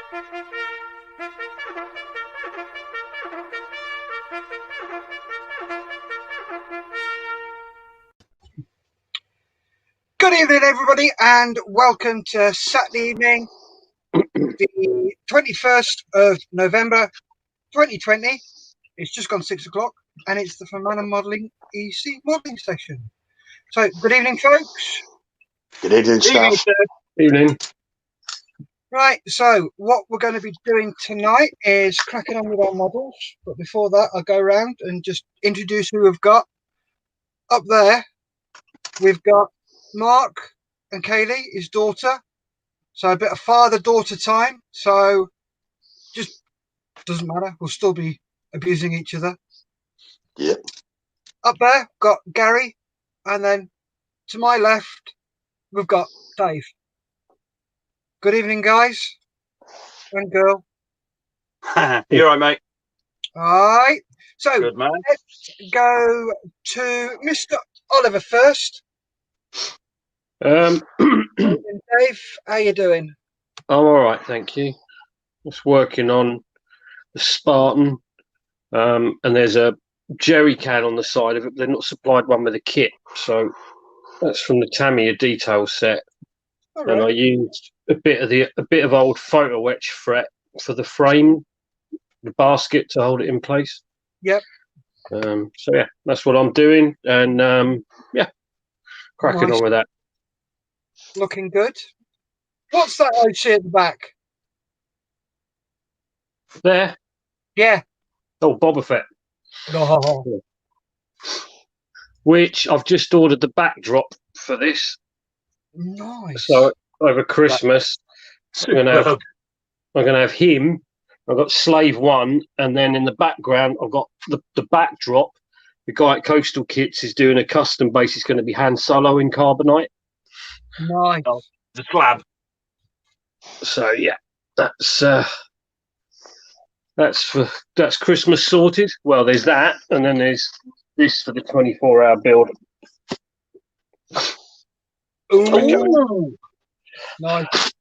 Good evening, everybody, and welcome to Saturday evening, the 21st of November 2020. It's just gone 6 o'clock, and it's the Fermanagh Modelling EC modelling session. So, good evening, folks. Good evening, staff. Evening. Right, so what we're going to be doing tonight is cracking on with our models. But before that, I'll go around and just introduce who we've got. Up there, we've got Mark and Kaylee, his daughter. So a bit of father-daughter time. So just doesn't matter. We'll still be abusing each other. Yep. Up there, got Gary. And then to my left, we've got Dave. Good evening, guys and girl. You're right, mate. All right. So Good man. Let's go to Mr. Oliver first. I'm Dave, how you doing? all right, thank you. Just working on the Spartan, and there's a jerry can on the side of it. They're not supplied one with a kit, so that's from the Tamiya detail set. All And I right. used a bit of old photo etch fret for the frame, the basket to hold it in place. Yep. So yeah, that's what I'm doing, and yeah, cracking Nice. on with that. Looking good. What's that I see at the back? There, Yeah. oh, Boba Fett. Oh, Which I've just ordered nice. the backdrop for this. So over Christmas, I'm gonna have him. I've got Slave 1, and then in the background I've got the backdrop. The guy at Coastal Kits is doing a custom base. It's going to be Han Solo in carbonite. Nice. The slab. So yeah, that's Christmas sorted. Well, there's that, and then there's this for the 24-hour build. Ooh. Nice.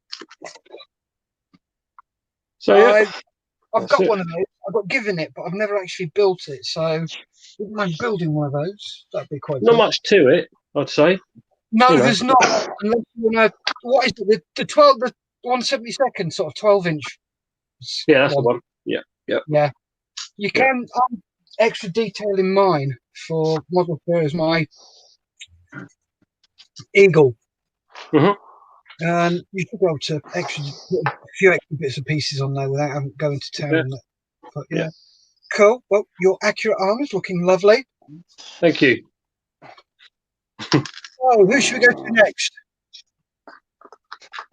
So yeah, I've got it. one of those. I've got given it, but I've never actually built it. So, wouldn't mind building one of those. That'd be quite Not good. much to it, I'd say. No, you know. there's not. Unless you want to. What is it? The 1/72 sort of 12-inch. Yeah, that's the one. Yeah. Yeah. You can extra detail in mine for model here as my Eagle. Mhm. You should be able to put a few extra bits and pieces on there without having going to town. Yeah. On that. But yeah. Cool. Well, your accurate arm is looking lovely. Thank you. Oh, who should we go to next?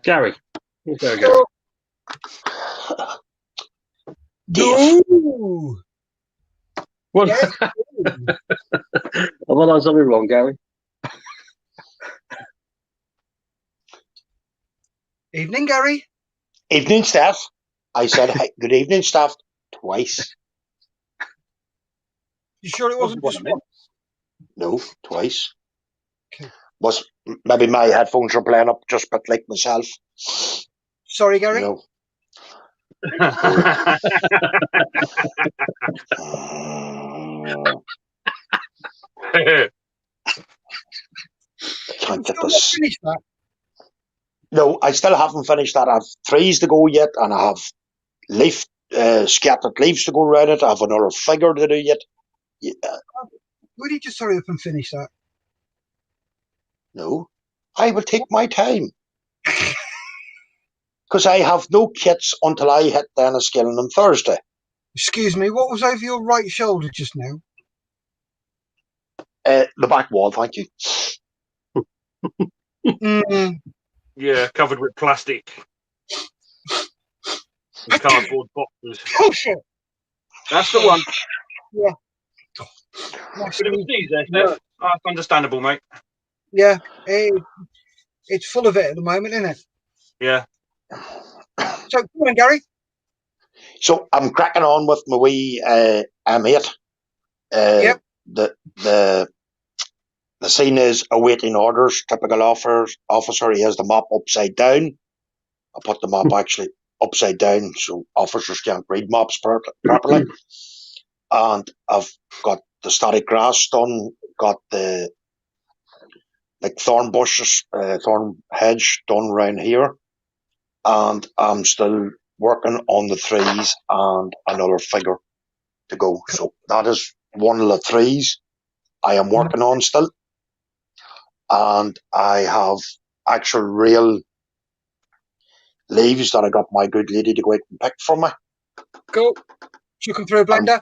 Gary. Let's go, Gary. Ooh. What? Yes. Have I done something wrong, Gary? Evening, Gary. Evening, staff. I said hi, good evening, staff, twice. You sure it wasn't just once? No, twice. Okay. Was maybe my headphones are playing up just a bit like myself. Sorry, Gary. You know. Can't get this. Finish that. No, I still haven't finished that. I have trees to go yet, and I have scattered leaves to go around it. I have another figure to do yet. Would you just hurry up and finish that? No, I will take my time. Because I have no kits until I hit Denniskillen on Thursday. Excuse me, what was over your right shoulder just now? The back wall, thank you. Yeah, covered with plastic and cardboard boxes. Oh shit! That's the one. Yeah. Bit of a sneeze there, Steph. That's understandable, mate. Yeah, it's full of it at the moment, isn't it? Yeah. So come on, Gary. So I'm cracking on with my wee M8. Yep. The scene is awaiting orders. Typical officer. He has the map upside down. I put the map actually upside down so officers can't read maps properly. And I've got the static grass done, got the thorn bushes, thorn hedge done around here, and I'm still working on the trees and another figure to go. So that is one of the trees I am working on still, and I have actual real leaves that I got my good lady to go out and pick for me. Cool. Chuck them through a blender.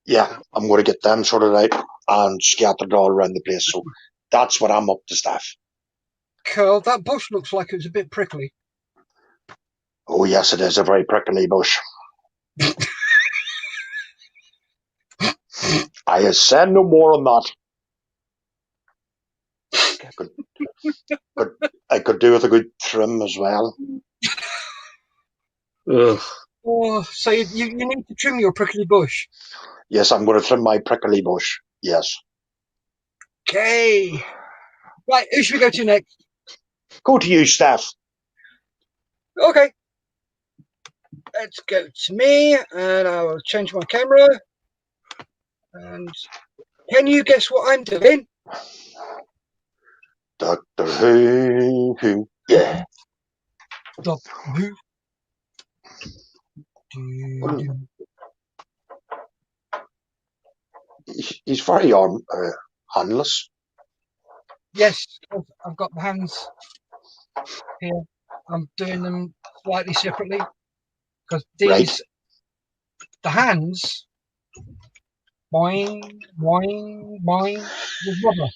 Yeah, I'm going to get them sorted out and scattered all around the place. So that's what I'm up to, Steph. Cool. That bush looks like it was a bit prickly. Oh yes, it is a very prickly bush. I have said no more on that. I could do with a good trim as well. Ugh. Oh, so you need to trim your prickly bush. Yes, I'm going to trim my prickly bush. Yes. Okay. Right, who should we go to next? Go to you, Steph. Okay. Let's go to me, and I will change my camera. And can you guess what I'm doing? Doctor Who. Yeah. Doctor Who. He's very handless. Yes, I've got the hands here. I'm doing them slightly separately because these, the hands, boing, boing, boing, with rubber.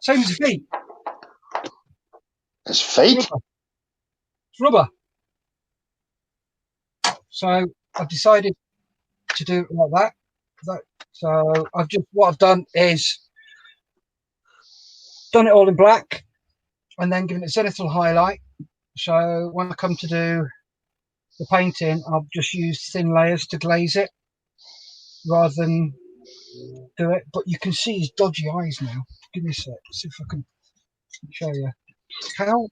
Same as the feet. His feet? It's rubber. So I've decided to do it like that. So what I've done is done it all in black and then given it zenithal highlight. So when I come to do the painting, I'll just use thin layers to glaze it rather than do it. But you can see his dodgy eyes now. Give me a sec. See if I can show you how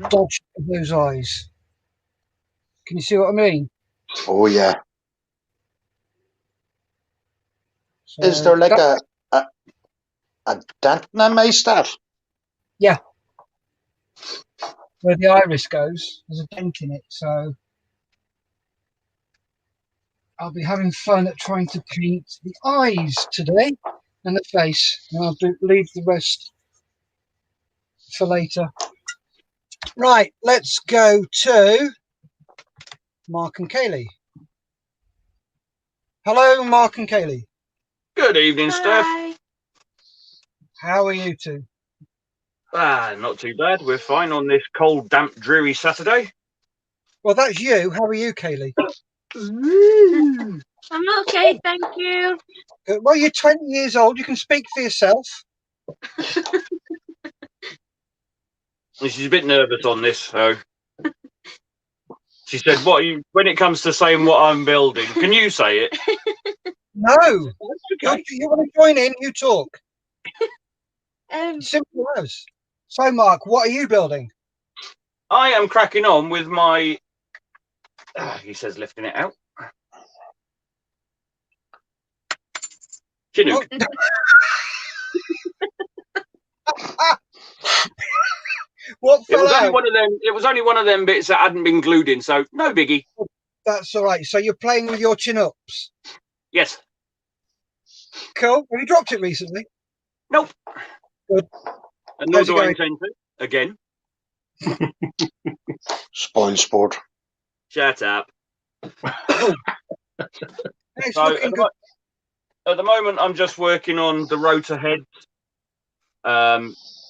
dodgy are those eyes. Can you see what I mean? Oh yeah. So is there like a dent in my stuff? Yeah. Where the iris goes, there's a dent in it. So I'll be having fun at trying to paint the eyes today and the face, and I'll leave the rest for later. Right, let's go to Mark and Kaylee. Hello, Mark and Kaylee. Good evening, Steph. How are you two? Not too bad. We're fine on this cold, damp, dreary Saturday. Well, that's you. How are you, Kaylee? I'm okay, thank you. Well, you're 20 years old. You can speak for yourself. She's a bit nervous on this, so she said, when it comes to saying what I'm building, can you say it? No. Okay. You want to join in? You talk. Simple as. So, Mark, what are you building? I am cracking on with my. He says, lifting it out. Chinook. What fell out? It was only one of them bits that hadn't been glued in, so no biggie. That's all right. So you're playing with your chin-ups? Yes. Cool. Have you dropped it recently? Nope. Good. And nor do I intend to. Again. Spoil sport. Shut up. It's So looking good. at the moment, I'm just working on the rotor heads.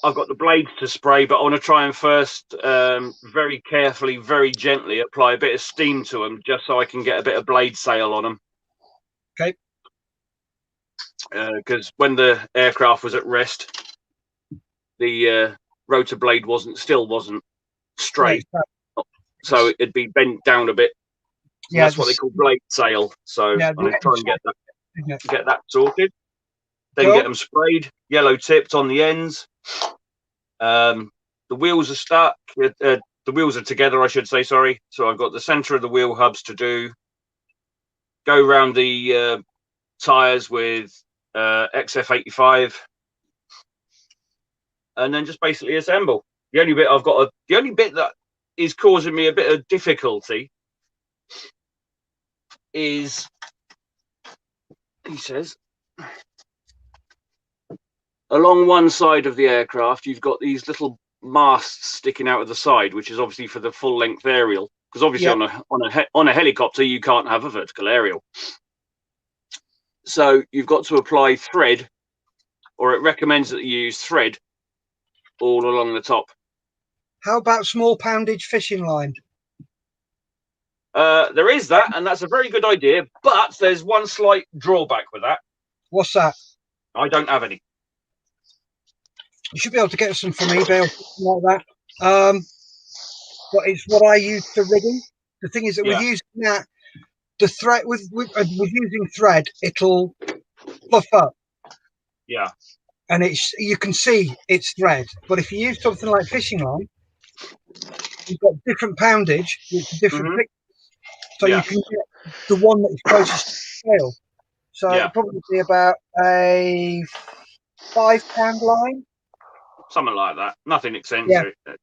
I've got the blades to spray, but I want to try and first very carefully, very gently apply a bit of steam to them just so I can get a bit of blade sail on them. Okay. Because when the aircraft was at rest, the rotor blade wasn't straight. Right. So it'd be bent down a bit. Yeah, that's what they call blade sail. So I'm going to try and get that sorted. Then get them sprayed, yellow tipped on the ends. the wheels are stuck. The wheels are together, I should say. Sorry. So I've got the centre of the wheel hubs to do. Go around the tyres with XF85, and then just basically assemble. The only bit that is causing me a bit of difficulty is, he says, along one side of the aircraft, you've got these little masts sticking out of the side, which is obviously for the full length aerial. Because obviously on a helicopter, you can't have a vertical aerial. So you've got to apply thread, or it recommends that you use thread all along the top. How about small poundage fishing line? There is that, and that's a very good idea. But there's one slight drawback with that. What's that? I don't have any. You should be able to get some from eBay or something like that. But it's what I use for rigging. The thing is that with using that, the thread with using thread, it'll puff up. Yeah. And you can see it's thread. But if you use something like fishing line, you've got different poundage with different pictures. So you can get the one that is closest to the scale. So it'll probably be about a 5 pound line. Something like that. Nothing eccentric. Yeah.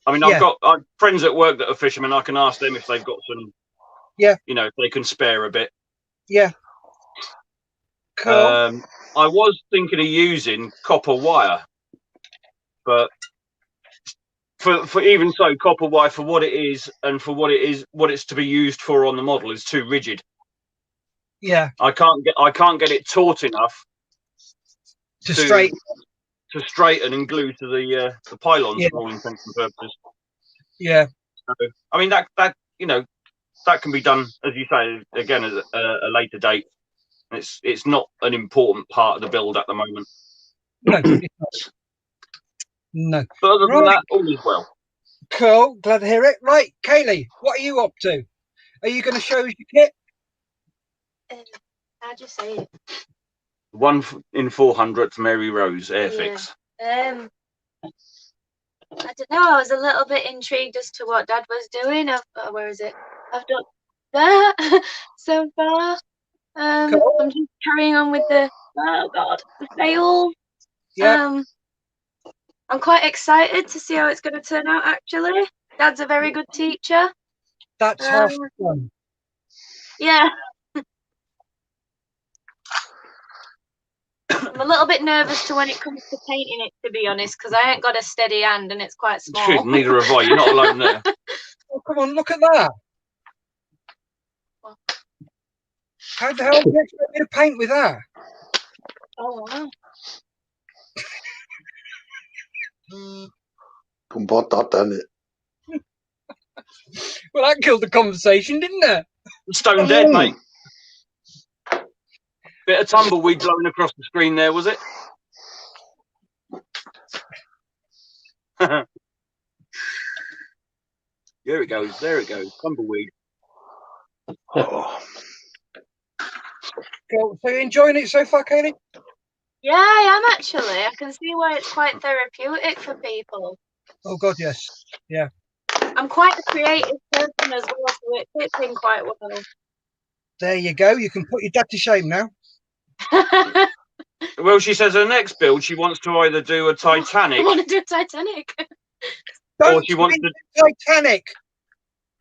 I mean, I've got friends at work that are fishermen. I can ask them if they've got some. Yeah. You know, if they can spare a bit. Yeah. Cool. I was thinking of using copper wire, but for even so, copper wire for what it is and for what it's to be used for on the model is too rigid. Yeah. I can't get it taut enough to straighten and glue to the pylons for all intents and purposes. Yeah. So, I mean that that can be done, as you say, again at a later date. It's not an important part of the build at the moment. No, it's not. No. But other than that, all is well. Cool. Glad to hear it. Right, Kaylee, what are you up to? Are you going to show us your kit? How'd you say it? 1 in 400th Mary Rose Airfix. I don't know. I was a little bit intrigued as to what Dad was doing. Where is it? I've done that so far. Cool. I'm just carrying on with the sail. Yeah. I'm quite excited to see how it's going to turn out. Actually, Dad's a very good teacher. That's half fun. Yeah. I'm a little bit nervous to when it comes to painting it, to be honest, because I ain't got a steady hand and it's quite small. Neither have I. You're not alone there. Oh, come on, look at that. How the hell do you expect me to paint with that? Oh, wow. Can put that in it. Well, that killed the conversation, didn't it? Stone dead, mate. Bit of tumbleweed blowing across the screen there, was it? There it goes. There it goes. Tumbleweed. Oh. Cool. So you're enjoying it so far, Kaylee? Yeah, I am actually. I can see why it's quite therapeutic for people. Oh, God, yes. Yeah. I'm quite a creative person as well, so it fits in quite well. There you go. You can put your dad to shame now. Well, she says her next build, she wants to either do a Titanic. I want to do a Titanic. Don't or she wants to Titanic.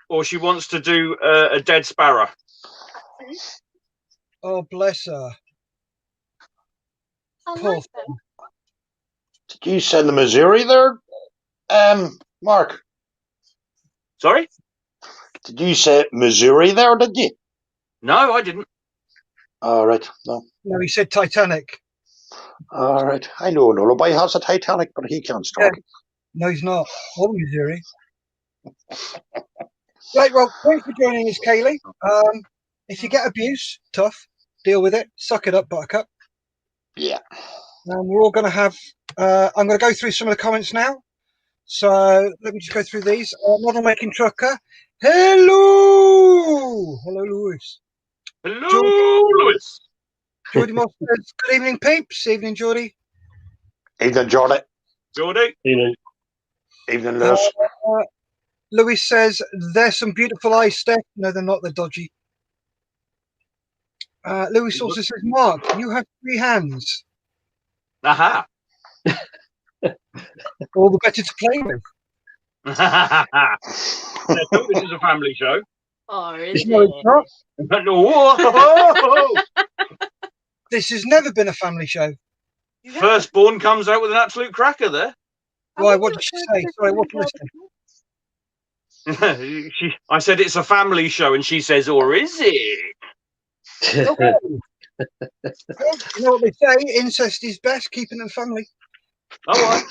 Or she wants to do a dead sparrow. Oh, bless her. I Poor like them. Did you send the Missouri there, Mark? Sorry? Did you say Missouri there, did you? No, I didn't. All right. No, he said Titanic. All right. I know Lullaby has a Titanic, but he can't start it. No, he's not. Or Missouri. Right, well, thanks for joining us, Kaylee. If you get abuse, tough. Deal with it. Suck it up, buttercup. Yeah. And we're all going to have... I'm going to go through some of the comments now. So let me just go through these. Model Making Trucker. Hello! Hello, Lewis. Hello, Lewis. Geordie Moss says, good evening, peeps. Evening, Geordie. Evening, Geordie. Geordie. Evening. Evening, Lewis. Louis says, there's some beautiful eyes, Steph. No, they're not. They're dodgy. Louis also says, Mark, you have 3 hands. Aha. All the better to play with. This is a family show. Or is No, it's not. No. This has never been a family show. Firstborn comes out with an absolute cracker there. Why? What did she say? Sorry, I wasn't listening. I said it's a family show, and she says, "Or is it?" You know what they say? Incest is best, keeping them family. Oh,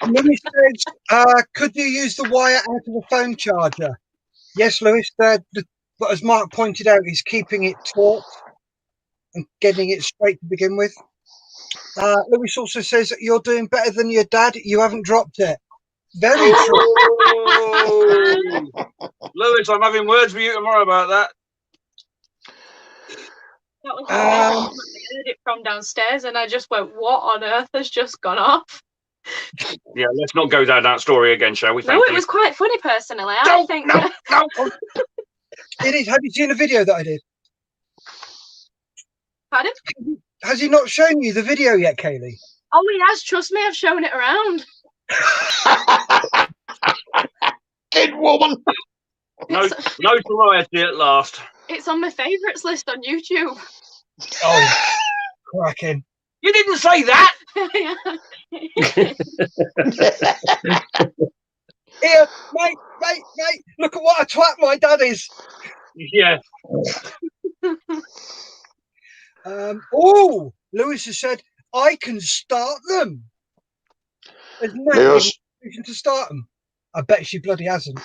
Louis says, could you use the wire out of a phone charger? Yes, Louis. But as Mark pointed out, he's keeping it taut and getting it straight to begin with. Louis also says, you're doing better than your dad. You haven't dropped it. Very true. Oh. Lewis, I'm having words with you tomorrow about that. That was I heard it from downstairs, and I just went, "What on earth has just gone off?" Yeah, let's not go down that story again, shall we? No, it was quite funny, personally. I think. No. It is. Have you seen the video that I did? Pardon? Has he not shown you the video yet, Kaylee? Oh, he has. Trust me, I've shown it around. Good woman. No variety at last. It's on my favourites list on YouTube. Oh, cracking. You didn't say that. Here, mate, look at what a twat my dad is. Yeah. Lewis has said, I can start them. There's no reason to start them. I bet she bloody hasn't.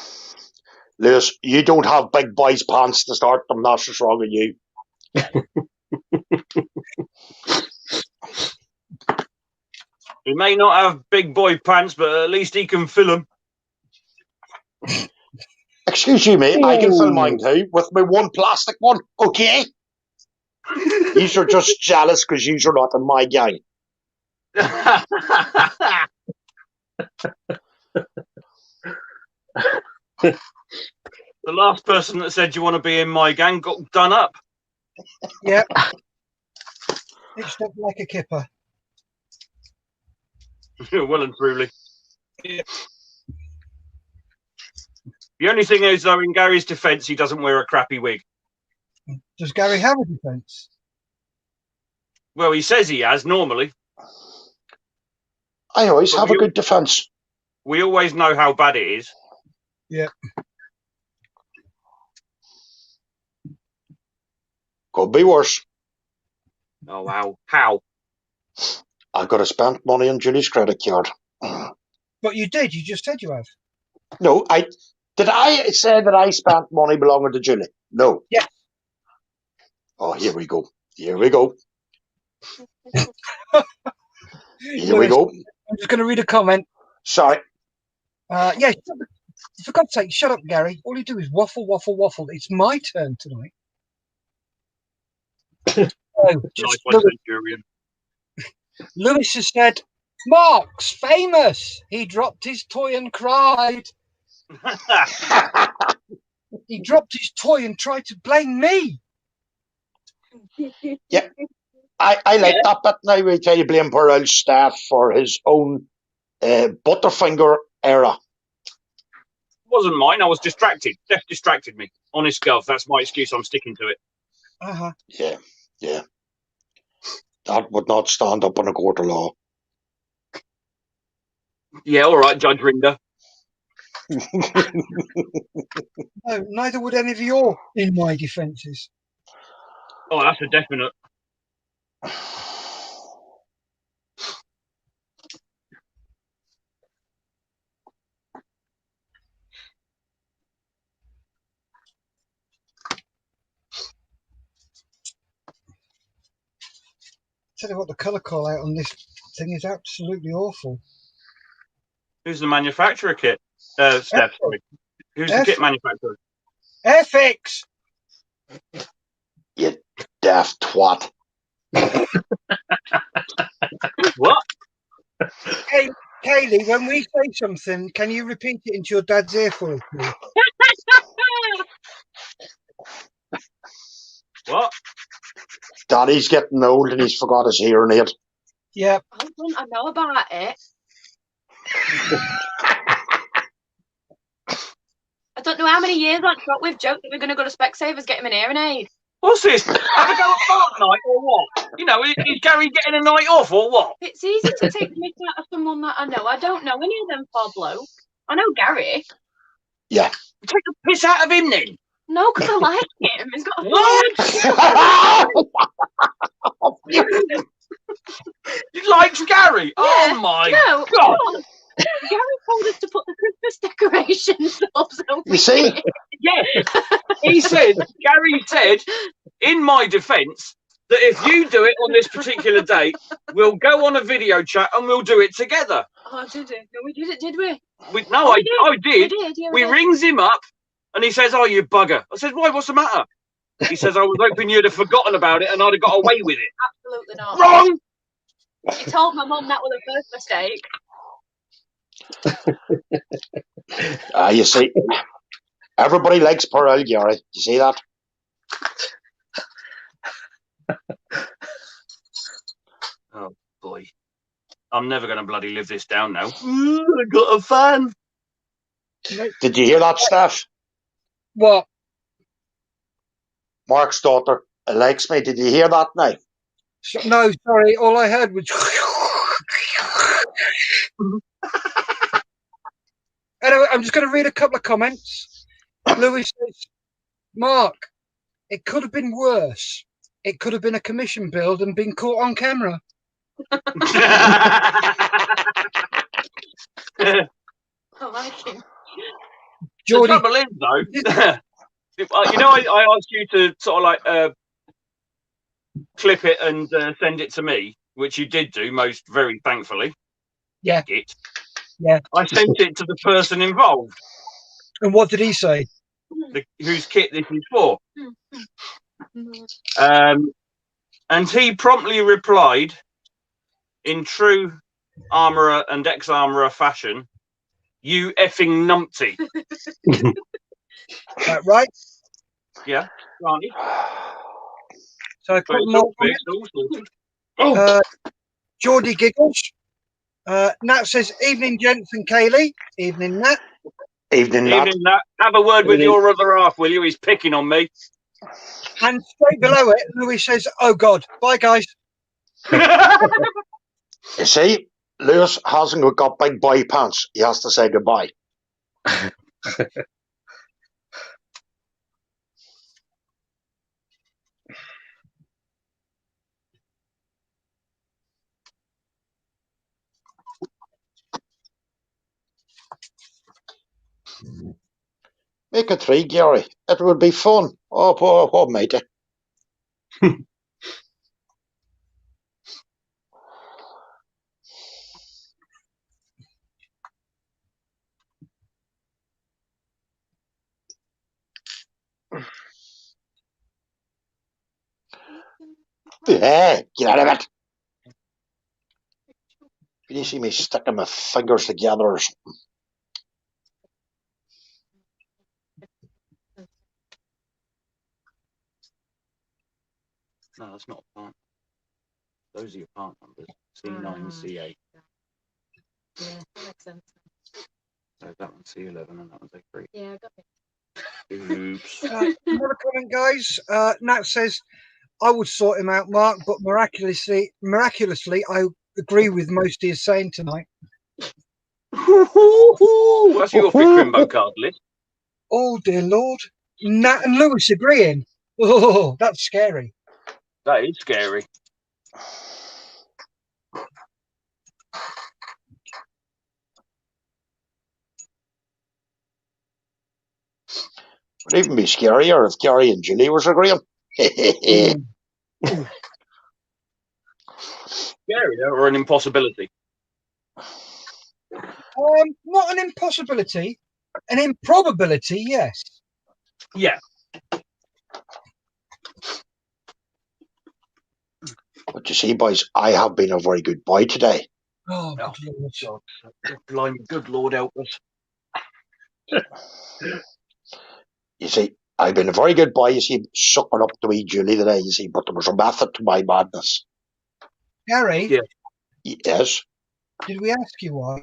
Lewis, you don't have big boys' pants to start them. That's what's wrong with you. He may not have big boy pants, but at least he can fill them. Excuse you, mate. I can fill mine too with my one plastic one. Okay. These are just jealous because you are not in my gang. The last person that said you want to be in my gang got done up. Yep. It's not like a kipper. Well and truly. Yeah. The only thing is, though, in Gary's defence, he doesn't wear a crappy wig. Does Gary have a defence? Well, he says he has, normally. I always have a good defence. We always know how bad it is. Yeah. Could be worse. Oh, wow. How? I've got to spend money on Julie's credit card. But you did. You just said you have. No, did I say that I spent money belonging to Julie? No. Yes. Oh, here we go. Here we go. Here we go. I'm just going to read a comment. Sorry. Yeah, for God's sake, shut up, Gary. All you do is waffle. It's my turn tonight. Lewis has said, Mark's famous. He dropped his toy and cried. He dropped his toy and tried to blame me. Yeah. I like that bit now. We try to blame poor old Steph for his own Butterfinger era. It wasn't mine. I was distracted. Steph distracted me. Honest Gov, that's my excuse. I'm sticking to it. Uh-huh. Yeah. That would not stand up in a court of law. Yeah, all right, Judge Rinder. No, neither would any of your in my defences. Oh, that's a definite. Tell you what, the colour call out on this thing is absolutely awful. Who's the manufacturer, Kit? Steph, sorry. Who's the kit manufacturer? FX! You daft twat. What? Kaylee, Kaylee, when we say something, can you repeat it into your dad's ear for us, please? What? Daddy's getting old and he's forgot his hearing aid. Yeah. I know about it. I don't know how many years on track we've joked that we're going to go to Specsavers, get him an hearing aid. What's this? Have a go at Fortnite or what? You know, is Gary getting a night off or what? It's easy to take the mick out of someone that I know. I don't know any of them Pablo. I know Gary. Yeah. Take the piss out of him then. No, because I like him. He's got a What? You likes Gary? Yeah, Oh my no, God. Gary told us to put the Christmas decorations up. So You see? Yes. Gary said, in my defence, that if you do it on this particular date, we'll go on a video chat and we'll do it together. Oh, did it? No, we did it, did we? I did. We did, yeah, We rings him up and he says, "Oh, you bugger." I said, "Why? What's the matter?" He says, "I was hoping you'd have forgotten about it and I'd have got away with it." Absolutely not. Wrong. You told my mum that was the first mistake. You see, everybody likes poor old Gary. You see that? Oh boy, I'm never going to bloody live this down now. I got a fan. Did you hear that, Steph? What? Mark's daughter likes me. Did you hear that now? No, sorry. All I heard was. Anyway, I'm just going to read a couple of comments. Louis says, "Mark, it could have been worse. It could have been a commission build and been caught on camera." I like him. Geordie, the trouble is, though, you know, I asked you to sort of like clip it and send it to me, which you did do, most very thankfully. Yeah. Yeah. I sent it to the person involved. And what did he say? Whose kit this is for. And he promptly replied in true armourer and ex-armourer fashion, "You effing numpty." Right? Yeah, Ronnie. So I put more Geordie giggles. Nat says, "Evening, gents and Kaylee." Evening, Nat. Evening, Nat. Have a word with your other half, will you? He's picking on me. And straight below it, Louis says, "Oh God, bye guys." You see, Lewis hasn't got big boy pants. He has to say goodbye. Make it 3, Gary. It would be fun. Oh, matey. Yeah, get out of it. Can you see me sticking my fingers together or something? No, that's not a part. Those are your part numbers. C9, C8. Yeah, that makes sense. So that one's C11 and that one's A3. Yeah, I got it. Oops. Another comment, guys. Nat says, "I would sort him out, Mark, but miraculously, I agree with most he is saying tonight." That's your big Crimbo card list. Oh dear Lord. Nat and Lewis agreeing. Oh, that's scary. That is scary. Would even be scarier if Gary and Julie was agreeing. Scary or an impossibility? Not an impossibility, an improbability, yes. Yeah. But you see, boys, I have been a very good boy today. Oh, Oh, good Lord. God, blimey, good Lord help us. You see, I've been a very good boy, you see, sucking up to wee Julie today, you see, but there was a method to my madness. Gary? Yeah. Yes? Did we ask you why?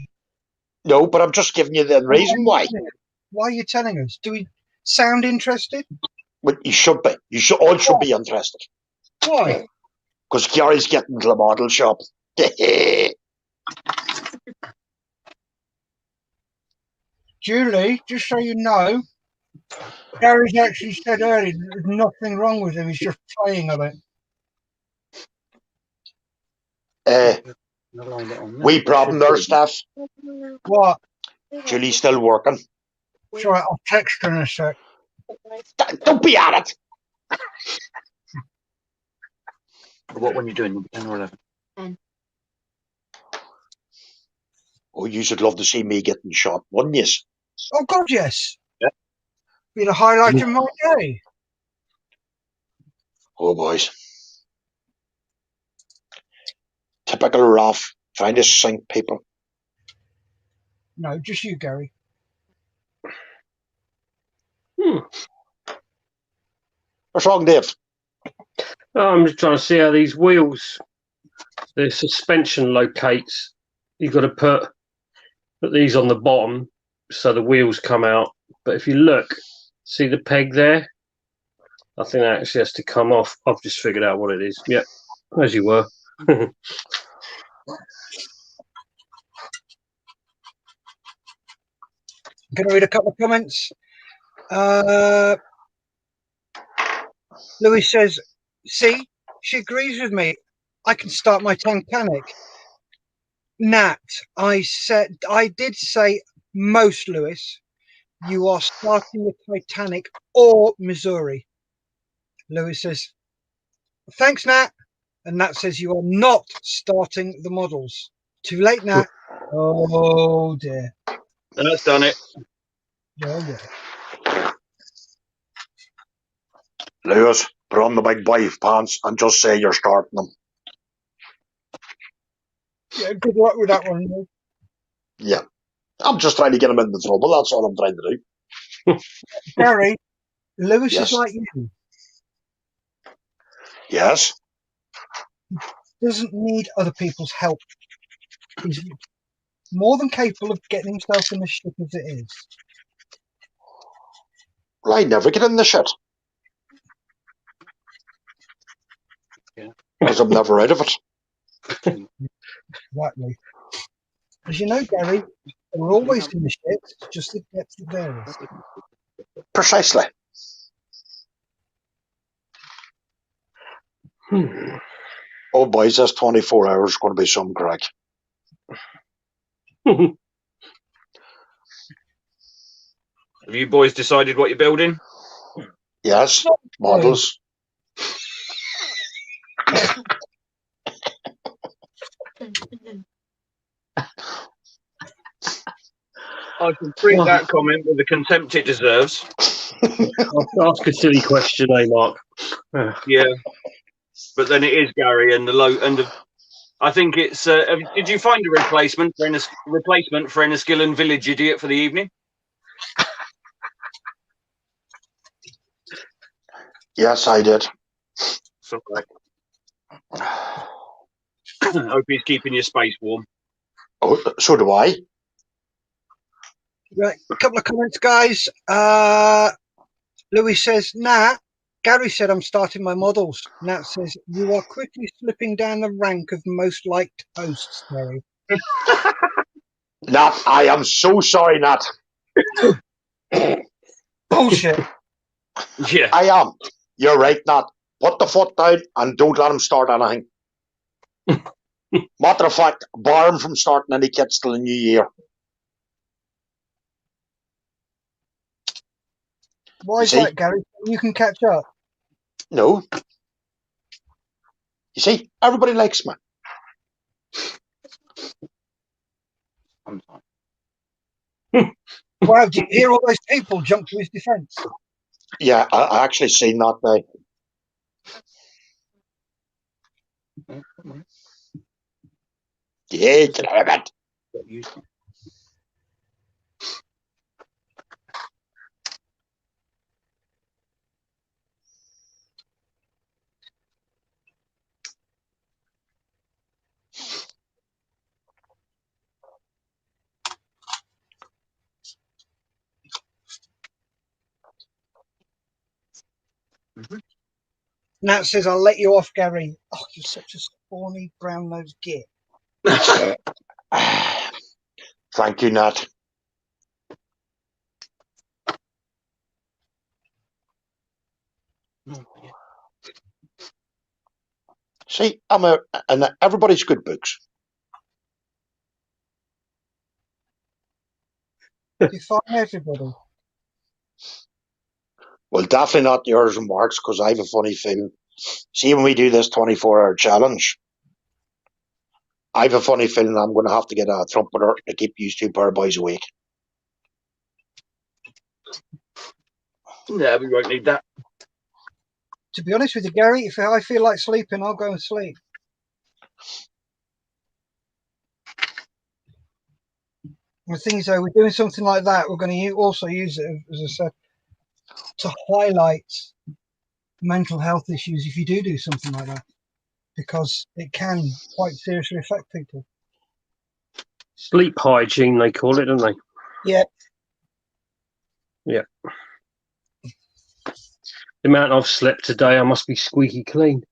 No, but I'm just giving you the reason why. Why are you telling us? Do we sound interested? Well, you should be. You should all should be interested. Why? Because Gary's getting to the model shop. Julie, just so you know, Gary's actually said earlier there's nothing wrong with him. He's just playing a bit. Wee problem there, Steph. What? Julie's still working. Sorry, I'll text her in a sec. Don't be at it. What when you're doing 10 or 11? 10. Oh, you should love to see me getting shot, wouldn't you? Oh, God, yes. Yeah. Be the highlight of my day. Oh, boys. Typical Ralph, trying to sink people. No, just you, Gary. What's wrong, Dave? I'm just trying to see how these wheels, the suspension locates. You've got to put these on the bottom so the wheels come out. But if you look, see the peg there? I think that actually has to come off. I've just figured out what it is. Yeah, as you were. I'm going to read a couple of comments. Louis says, see, she agrees with me. I can start my Titanic. Nat, I did say most, Louis. You are starting the Titanic or Missouri. Louis says, thanks, Nat. And Nat says, you are not starting the models. Too late, Nat. Oh, dear. And that's done it. Oh, yeah. Lewis, put on the big boy pants and just say you're starting them. Yeah, good luck with that one, Lou. Yeah. I'm just trying to get him into trouble. That's all I'm trying to do. Gary, Lewis Yes. is like you. Yes. Doesn't need other people's help. He's more than capable of getting himself in the ship as it is. Well, I never get in the shit. Yeah. Because I'm never out of it. Exactly. As you know, Gary, we're always in the shit, just the depth that varies. Precisely. Oh, boys, this 24 hours is going to be some crack. Have you boys decided what you're building? Yes. Models. I can treat that comment with the contempt it deserves. I'll ask a silly question, eh, Mark? Yeah, but then it is Gary and the low and I think it's. Did you find a replacement for Enniskillen Village Idiot for the evening? Yes, I did. So, hope he's keeping your space warm. Oh, so do I. Right, a couple of comments, guys. Louis says, Nat, Gary said I'm starting my models. Nat says, you are quickly slipping down the rank of most liked hosts, Gary. Nat, I am so sorry, Nat. Bullshit. Yeah. I am. You're right, Nat. Put the foot down and don't let him start anything. Matter of fact, bar him from starting any kits till the new year. Why is that, Gary? You can catch up. No. You see, everybody likes me. Wow, did you hear all those people jump to his defence? Yeah, I actually seen that now. Yeah, get out of bed. Nat says, I'll let you off, Gary. Oh, you're such a spawny brown-nosed git. Thank you, Nat. See, and everybody's good books. You find everybody. Well, definitely not yours and Mark's, because I have a funny feeling. See, when we do this 24-hour challenge, I have a funny feeling I'm going to have to get a trumpeter to keep you two poor boys awake. Yeah, we won't need that. To be honest with you, Gary, if I feel like sleeping, I'll go and sleep. The thing is, though, we're doing something like that. We're going to also use it, as I said, to highlight mental health issues if you do something like that, because it can quite seriously affect people. Sleep hygiene, they call it, don't they? Yeah. Yeah. The amount I've slept today, I must be squeaky clean.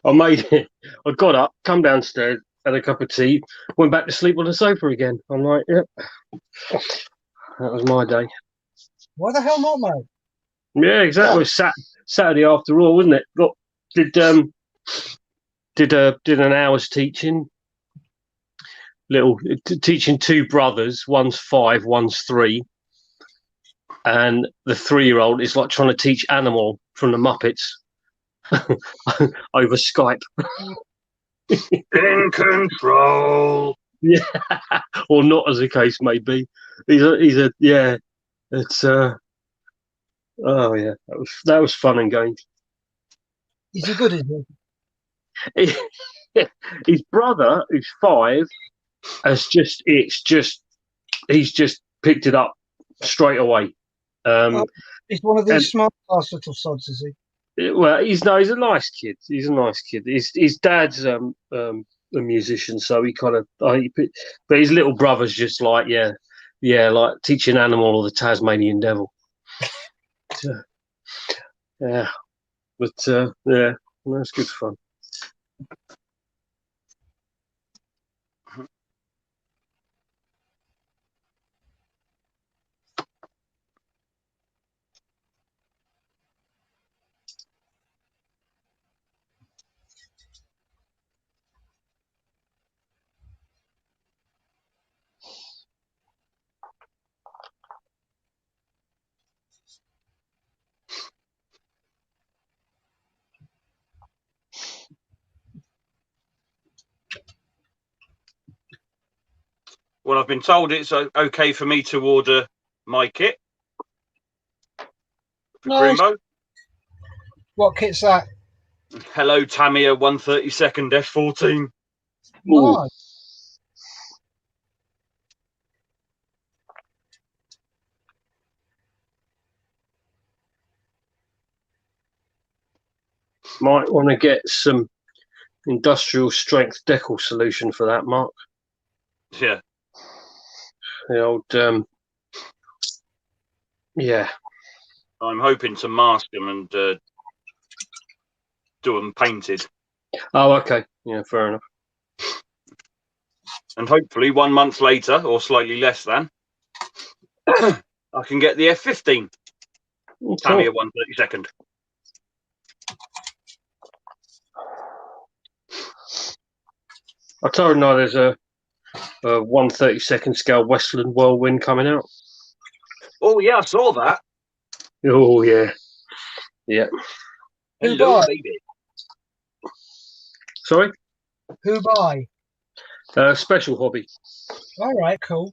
I made it. I got up, come downstairs, had a cup of tea, went back to sleep on the sofa again. I'm like, yep. That was my day. Why the hell not, mate? Yeah, exactly. It was Saturday after all, wasn't it? Did an hour's teaching. Teaching two brothers. One's 5, one's 3, and the 3-year-old is like trying to teach Animal from the Muppets over Skype. In control. Yeah, or not, as the case may be. He's a yeah. It's oh yeah, that was fun and games. Is he good, is he? His brother, who's 5, he's just picked it up straight away. He's one of these smart ass little sods, is he? Well, he's a nice kid. He's a nice kid. His dad's a musician, so he kind of. But his little brother's just like like teaching Animal or the Tasmanian Devil. Yeah, but yeah, that's good fun. Well, I've been told it's okay for me to order my kit for Crimbo. What kit's that? Hello, Tamiya 132nd F14. Nice. Might want to get some industrial strength decal solution for that, Mark. Yeah. The old yeah. I'm hoping to mask them and do them painted. Oh, okay. Yeah, fair enough. And hopefully 1 month later, or slightly less than, I can get the F15 Tamiya 132nd. I told you there's a 1/32 scale Westland Whirlwind coming out. Oh yeah, I saw that. Oh yeah, yeah. Hello, baby. Sorry? Who by? Special Hobby. All right, cool.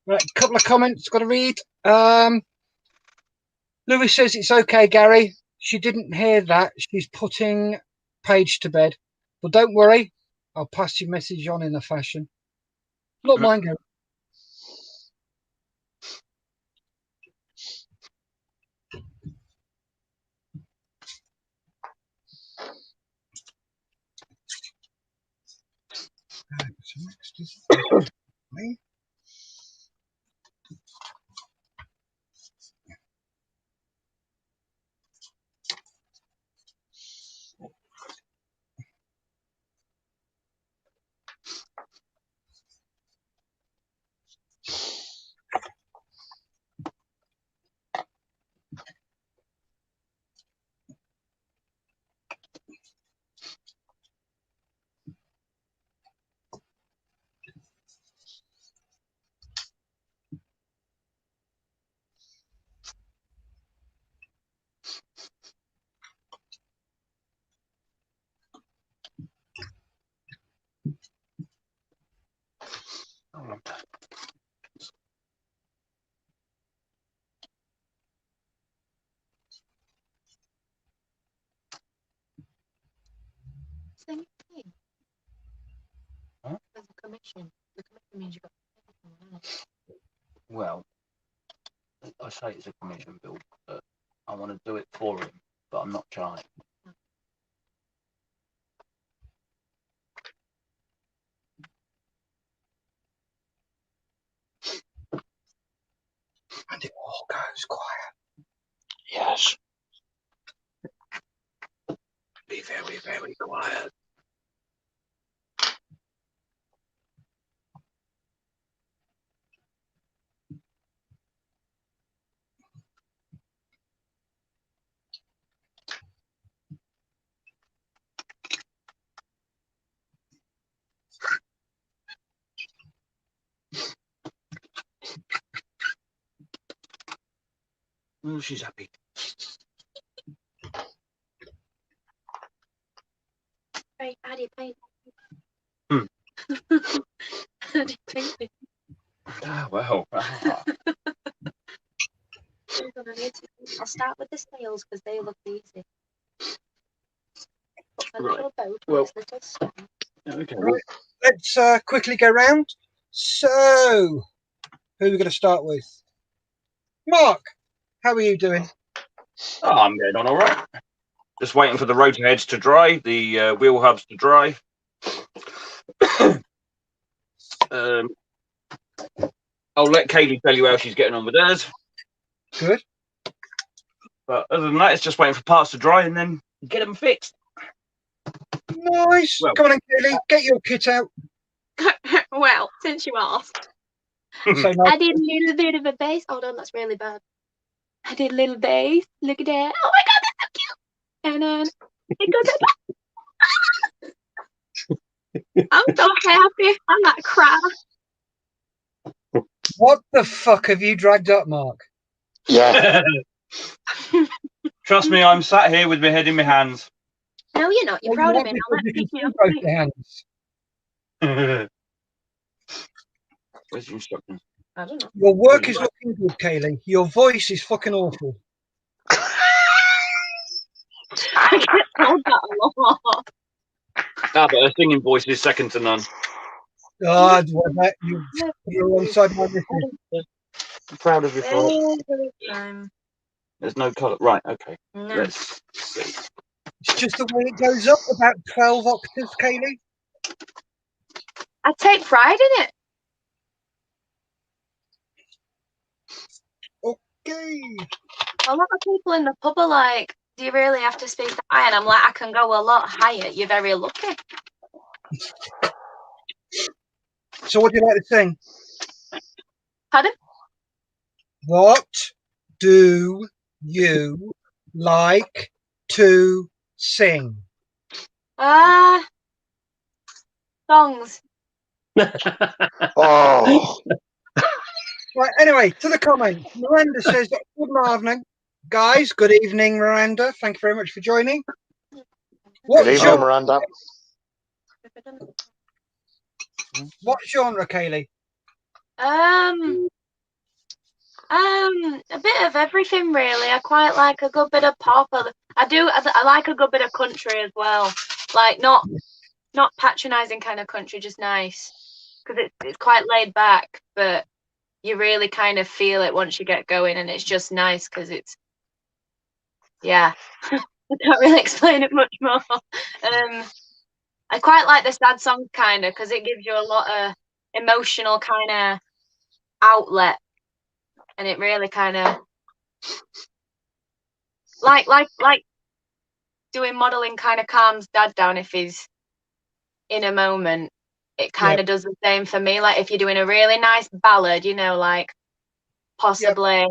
Right, a couple of comments got to read. Louis says it's okay, Gary. She didn't hear that. She's putting Paige to bed. But don't worry. I'll pass your message on in a fashion. Not mine, Gary. So next is me. Same thing. Huh? The commission. The commission means you got to pay someone else. Well, I say it's a commission bill, but I want to do it for him, but I'm not charging. And it all goes quiet. Yes. Be very, very quiet. Oh, she's happy. Right, how do you paint? Hmm. How do you paint it? Ah, well. I'll start with the sails because they look easy. A Right. little boat Well- with little stone. Okay. Right. Let's quickly go round. So, who are we going to start with? Mark, how are you doing? Oh, I'm getting on all right. Just waiting for the rotor heads to dry, the wheel hubs to dry. I'll let Kaylee tell you how she's getting on with hers. Good. But other than that, it's just waiting for parts to dry and then get them fixed. Nice. Well- Come on, in, Kaylee. Get your kit out. Well, since you asked. So nice. I did a little bit of a bass. Hold on, that's really bad. I did a little bass. Look at that. Oh my god, that's so cute. And then it goes like I'm so happy. I'm not crying. What the fuck have you dragged up, Mark? Yeah. Trust me, I'm sat here with my head in my hands. No, you're not. You're Well, proud you of me. want Now because let's you pick can me see up. both your hands. Where's the instructions? I don't know. Your work is looking good, Kaylee. Your voice is fucking awful. I get told that a lot. Ah, but her singing voice is second to none. God, you're alongside my missus. I'm proud of you for it. Every time. There's no colour. Right, okay. No. Let's see. It's just the way it goes up, about 12 octaves, Kaylee. I take pride in it. Okay. A lot of people in the pub are like, do you really have to speak that high? And I'm like, I can go a lot higher. You're very lucky. So what do you like to sing? Pardon? What do you like to sing? Songs. Oh. Right, anyway, to the comments. Miranda says, good evening. Guys, good evening, Miranda. Thank you very much for joining. What Good evening, genre, Miranda. what genre, Kaylee? A bit of everything really. I quite like a good bit of pop. I like a good bit of country as well. Like not patronising kind of country, just nice. Because it's quite laid back, but you really kind of feel it once you get going, and it's just nice because it's, yeah. I can't really explain it much more. I quite like the sad song kind of because it gives you a lot of emotional kind of outlet, and it really kind of like doing modelling kind of calms Dad down if he's in a moment. It kind of does the same for me. Like if you're doing a really nice ballad, you know, like possibly,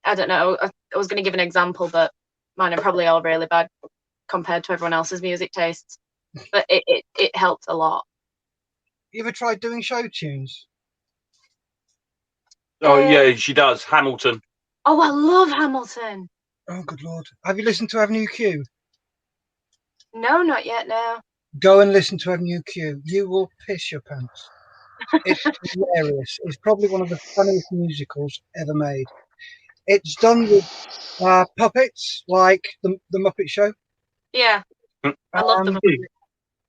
I don't know, I was going to give an example, but mine are probably all really bad compared to everyone else's music tastes. But it helped a lot. You ever tried doing show tunes? Oh, yeah, she does. Hamilton. Oh, I love Hamilton. Oh, good Lord. Have you listened to Avenue Q? No, not yet, no. Go and listen to Avenue Q. You will piss your pants. It's hilarious. It's probably one of the funniest musicals ever made. It's done with puppets, like the Muppet Show. Yeah, I love them.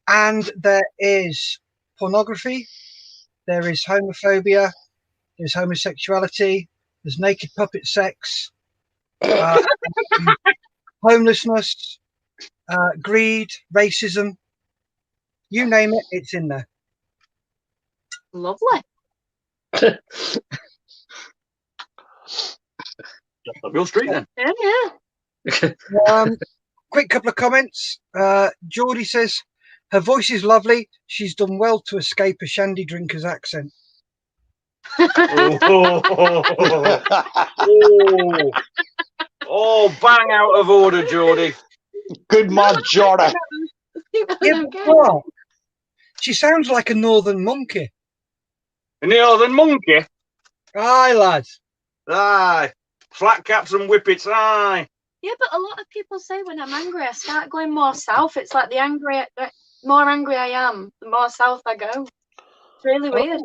And there is pornography, there is homophobia, there's homosexuality, there's naked puppet sex, homelessness, greed, racism. You name it, it's in there. Lovely. Up your street then. Yeah. Quick couple of comments. Geordie says, her voice is lovely. She's done well to escape a shandy drinker's accent. Oh, bang out of order, Geordie. Good man, Geordie. Yeah, but she sounds like a northern monkey. A northern monkey? Aye, lads. Aye. Flat caps and whippets, aye. Yeah, but a lot of people say when I'm angry, I start going more south. It's like the more angry I am, the more south I go. It's really weird.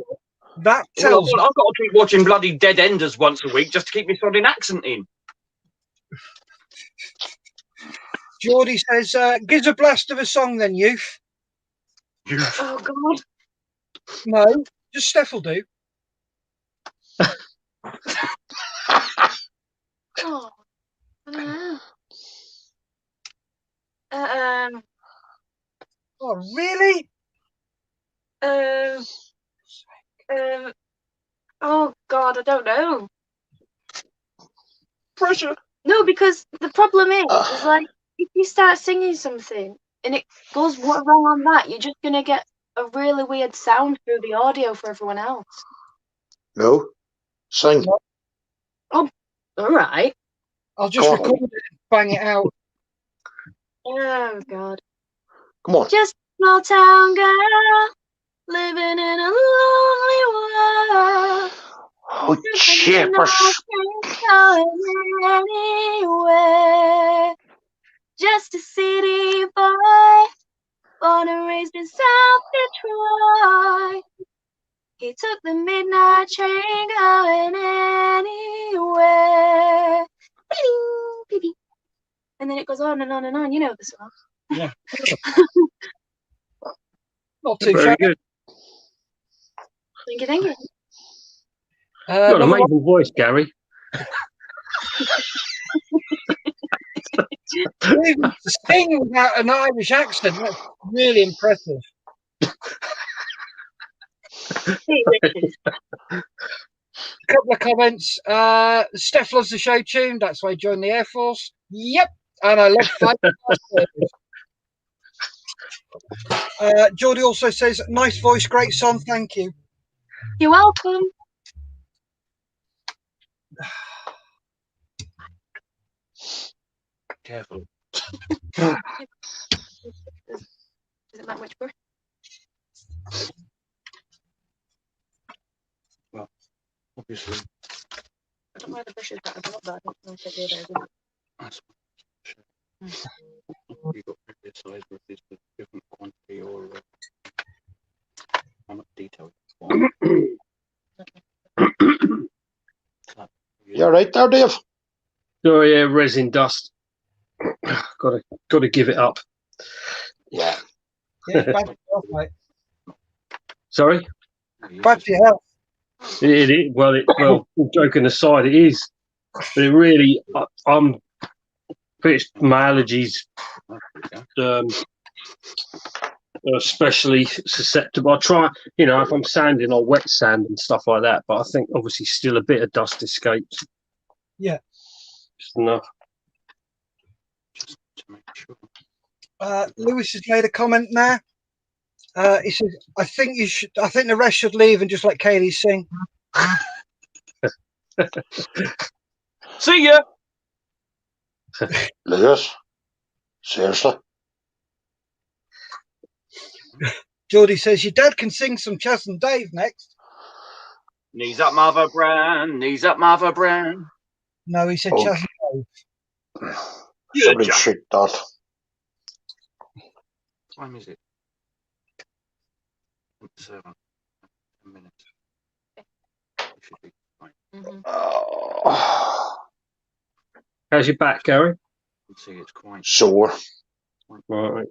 That tells I've got to keep watching bloody Dead Enders once a week just to keep my sodding accent in. Geordie says, gives a blast of a song then, youth. Oh, God. No, just Steph will do. Oh, I don't know. Oh, really? Oh, God, I don't know. Pressure. No, because the problem is like, if you start singing something and it goes wrong on that, you're just going to get a really weird sound through the audio for everyone else. No. Sing. Oh, all right. I'll just record it and bang it out. Oh, God. Come on. Just a small town girl living in a lonely world. Oh, cheapers. Anywhere. Just a city boy, born and raised in South Detroit. He took the midnight train going anywhere. And then it goes on and on and on. You know the song. Yeah. Not too Very good. Thank you. You've got an amazing voice, Gary. Even to sing without an Irish accent, that's really impressive. A couple of comments. Steph loves the show tune. That's why he joined the Air Force. Yep. And I love fighting. Geordie also says, nice voice, great song. Thank you. You're welcome. Careful. Isn't that much brush? Well, obviously. I don't know where the brush is, but I don't know if the other is. That's you've got various size brushes with different quantity or how much detail you want. all right there, Dave? Oh yeah, resin dust. got to give it up. Yeah. Yeah, bad for your health, mate. Sorry. Bad for your health. It is. Well, joking aside, it is. But it really, I'm pretty my allergies, especially susceptible. I try, if I'm sanding, I'll wet sand and stuff like that. But I think obviously still a bit of dust escapes. Yeah. Just enough. Just to make sure. Lewis has made a comment now. He says, I think the rest should leave and just let Kaylee sing. See ya. Lewis, seriously? Geordie says, your dad can sing some Chas and Dave next. Knees up, Mother Brown. Knees up, Mother Brown. No, he said Chas and Dave. Somebody shoot that. What time is it? 7 minutes. It should be fine. How's your back, Gary? You can see it's quite Sore. Right.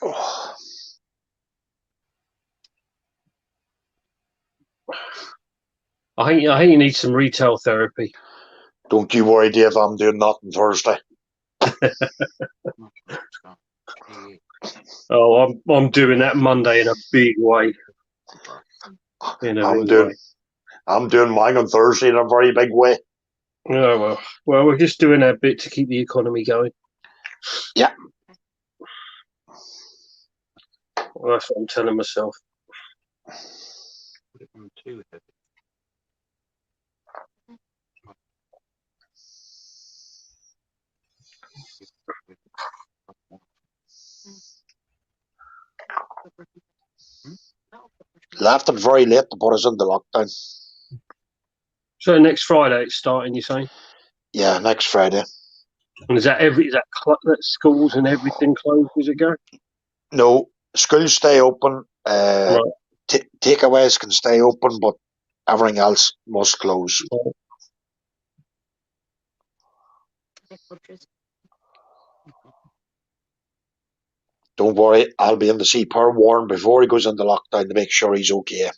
Oh. I think you need some retail therapy. Don't you worry, Dave. I'm doing that on Thursday. Oh, I'm doing that Monday in a big way. I'm doing mine on Thursday in a very big way. Oh well, we're just doing our bit to keep the economy going. Yeah. Well, that's what I'm telling myself. Put it on too heavy. Left it very late to put us into lockdown. So next Friday it's starting, you saying? Yeah, next Friday. And is that schools and everything closed as it goes? No, schools stay open. Right. Takeaways can stay open, but everything else must close. Don't worry, I'll be in to see Per Warren before he goes into lockdown to make sure he's okay.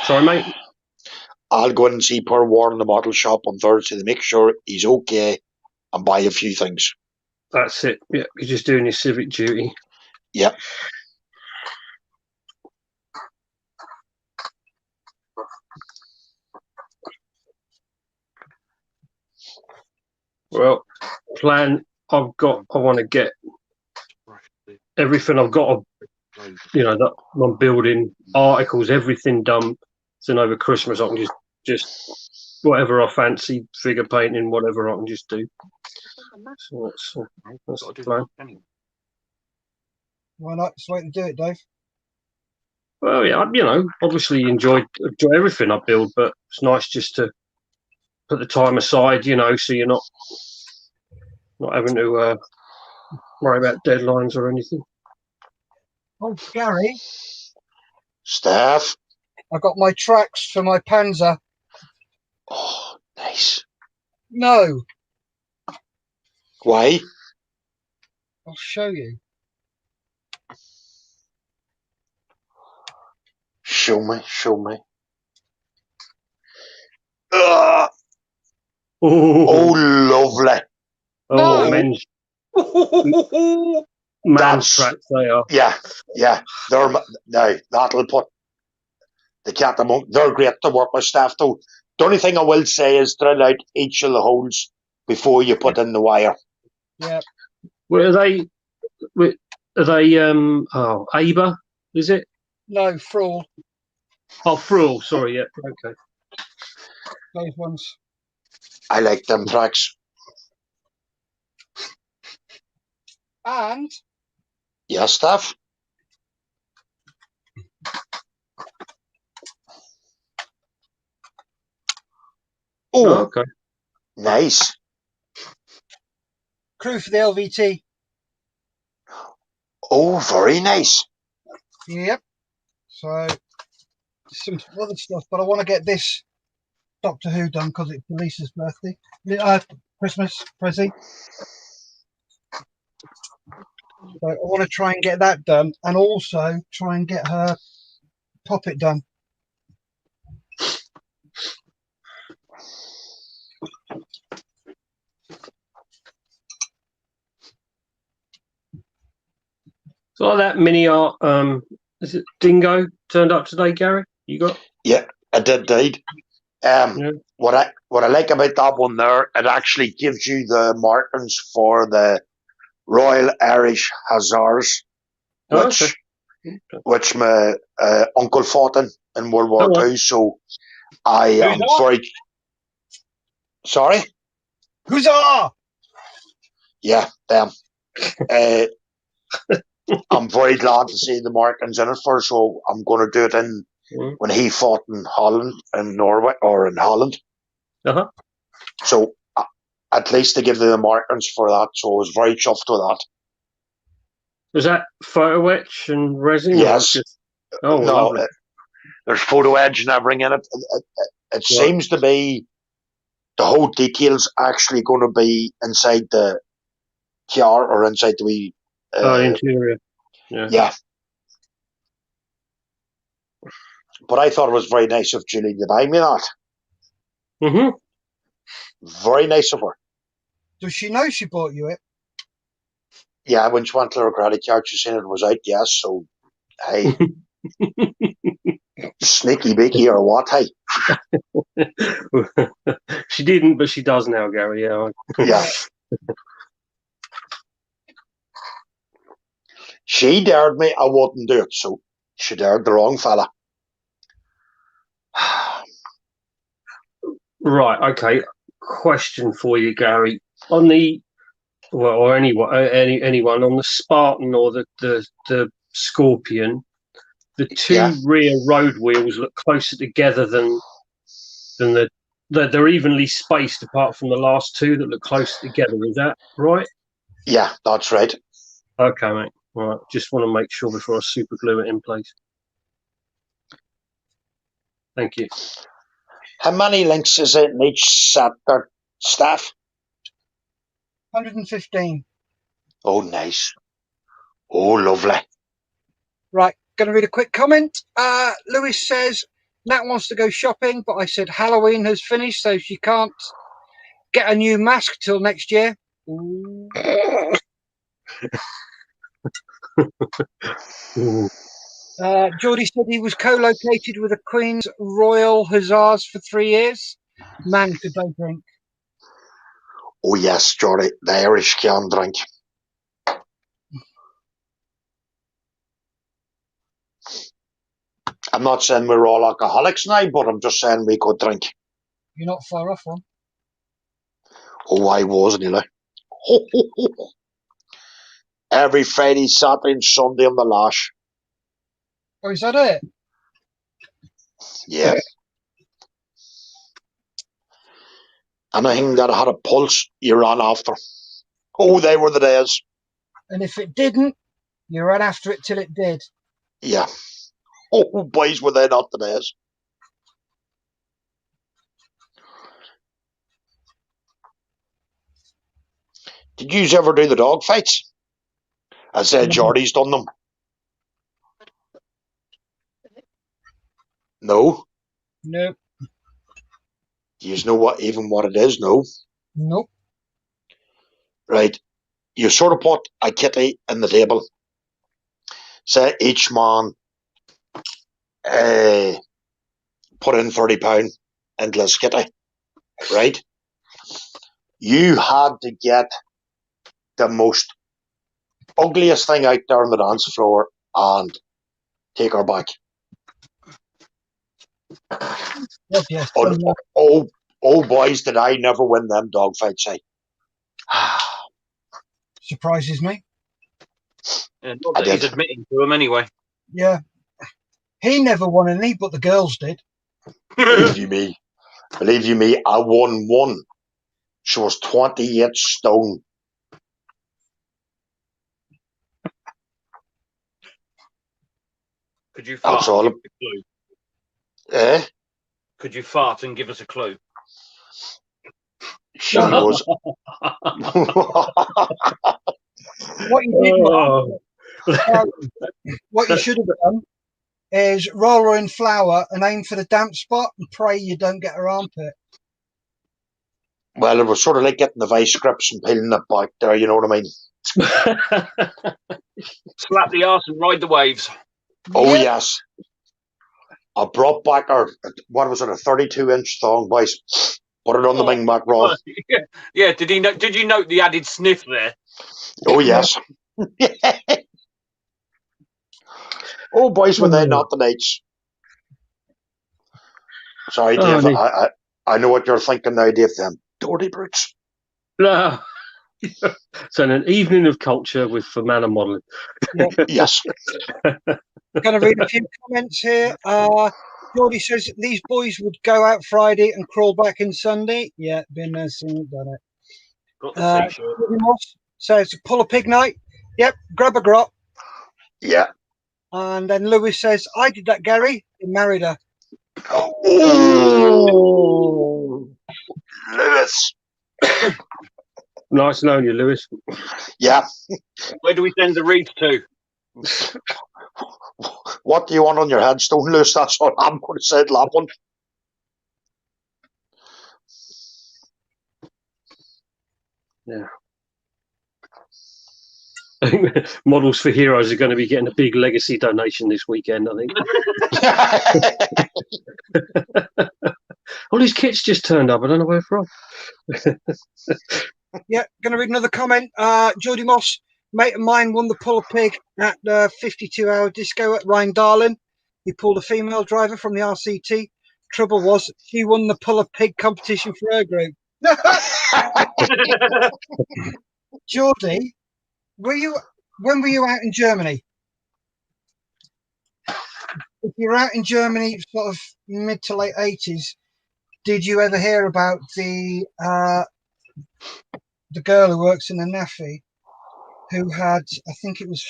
Sorry, mate? I'll go in and see Per Warren in the model shop on Thursday to make sure he's okay and buy a few things. That's it. Yeah, you're just doing your civic duty. Yep. Well, plan I want to get everything I've got, that I'm building, articles, everything done. Then over Christmas I can just whatever I fancy, figure painting, whatever I can just do. So that's the plan. Why not? Just wait and do it, Dave. Well, yeah, obviously enjoy everything I build, but it's nice just to put the time aside, so you're not having to worry about deadlines or anything. Oh, Gary. Steph. I got my tracks for my Panzer. Oh, nice. No. Why? I'll show you. Show me. Oh, lovely. Oh, No. man's tracks they are. Yeah. That'll put the cat among. They're great to work with, Steph, though. The only thing I will say is drill out each of the holes before you put in the wire. Yeah. Are they Aber, is it? No, Frawl. Oh, Frill, sorry, yeah, okay. Those ones. I like them tracks. And Yes, Steph? Oh, okay. Nice. crew for the LVT. Oh, very nice. Yep. So some other stuff, but I want to get this Doctor Who done because it's Lisa's birthday, Christmas present. So I want to try and get that done, and also try and get her puppet done. So that mini art, is it Dingo turned up today, Gary? You got? Yeah, I did indeed. Yeah. What I like about that one there, it actually gives you the markings for the Royal Irish Hussars, which my uncle fought in World War II. So I am very sorry. Huzzah! Yeah, them. I'm very glad to see the markings in it for. So I'm going to do it in when he fought in Holland, in Norway, or in Holland. So at least to give them the markings for that. So I was very chuffed with that. Was that photo etch and resin? Yes. No, lovely. There's photo edge and everything in it. It seems to be the whole details actually going to be inside the car or inside the wee interior. Yeah. But I thought it was very nice of Julie to buy me that. Mm-hmm. Very nice of her. Does she know she bought you it? Yeah, when she went to her credit card, she seen it was out, yes. So, hey. Sneaky beaky or what, hey? She didn't, but she does now, Gary. Yeah. Yeah. She dared me, I wouldn't do it. So she dared the wrong fella. Right. Okay. Question for you, Gary. On the or anyone on the Spartan or the Scorpion, the two rear road wheels look closer together than they're evenly spaced apart from the last two that look closer together. Is that right? Yeah, that's right. Okay, mate. All right. Just want to make sure before I super glue it in place. Thank you. How many links is it in each set or staff? 115. Oh, nice. Oh, lovely. Right, going to read a quick comment. Lewis says, Nat wants to go shopping, but I said Halloween has finished, so she can't get a new mask till next year. Geordie said he was co-located with the Queen's Royal Hussars for 3 years. Man, could they drink. Oh, yes, Geordie, the Irish can drink. I'm not saying we're all alcoholics now, but I'm just saying we could drink. You're not far off one. Oh, I was nearly. Every Friday, Saturday, and Sunday on the lash. Oh, is that it? Yeah. Anything that had a pulse, you ran after. Oh, they were the days. And if it didn't, you ran after it till it did. Yeah. Oh, boys, were they not the days. Did you ever do the dog fights? I said Geordie's done them. No? Nope. Do you know what it is? No? Nope. Right. You sort of put a kitty in the table. Say each man put in £30 into this kitty. Right? You had to get the most ugliest thing out there on the dance floor and take her back. Yes. Oh, boys, did I never win them dog fights, eh? Surprises me. Yeah, not that he's admitting to them anyway. Yeah. He never won any, but the girls did. Believe you me, I won one. She was 28 stone. Could you fart That's all. and give us a clue? Eh? Could you fart and give us a clue? She was. What you did, Mark, what you should have done is roll her in flour and aim for the damp spot and pray you don't get her armpit. Well, it was sort of like getting the vice grips and peeling it back there, you know what I mean? Slap the arse and ride the waves. Oh, Yeah. yes. I brought back our, what was it, a 32-inch thong, boys. Put it on the Ming Mac roll. Yeah, did you note the added sniff there? Oh, yes. Oh, boys, were they not the nights? Sorry, Dave. I know what you're thinking now, Dave. Them dirty brutes. No. So an evening of culture with for man and modelling. Yes. Going to read a few comments here. Geordie says these boys would go out Friday and crawl back in Sunday. Yeah, been there, seen it, done it. Got the t-shirt. Moss says pull a pig night. Yep, grab a grot. Yeah. And then Lewis says, I did that, Gary. He married her. Oh, Lewis. Nice knowing you, Lewis. Yeah. Where do we send the wreath to? What do you want on your headstone, Lewis? That's what I'm going to say, lap one. Yeah. I think Models for Heroes are going to be getting a big legacy donation this weekend, I think. All these kits just turned up. I don't know where from. Yeah, going to read another comment. Geordie Moss, mate of mine, won the pull a pig at the 52-hour disco at Rhine-Darlen. He pulled a female driver from the RCT. Trouble was, she won the pull a pig competition for her group. Geordie, when were you out in Germany? If you were out in Germany, sort of mid to late 80s, did you ever hear about the girl who works in the NAFI who had, I think it was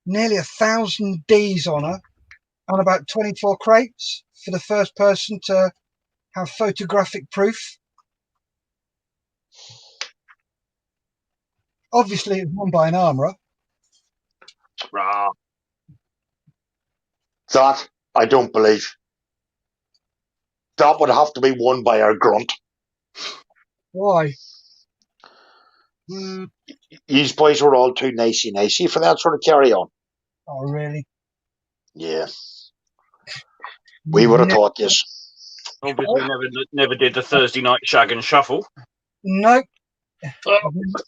nearly 1,000 Ds on her and about 24 crates for the first person to have photographic proof? Obviously, it was won by an armourer. That I don't believe. That would have to be won by our grunt. Why? These boys were all too nicey for that sort of carry on. Oh, really? Yeah. We would have taught this. Obviously, never did the Thursday night shag and shuffle. Nope.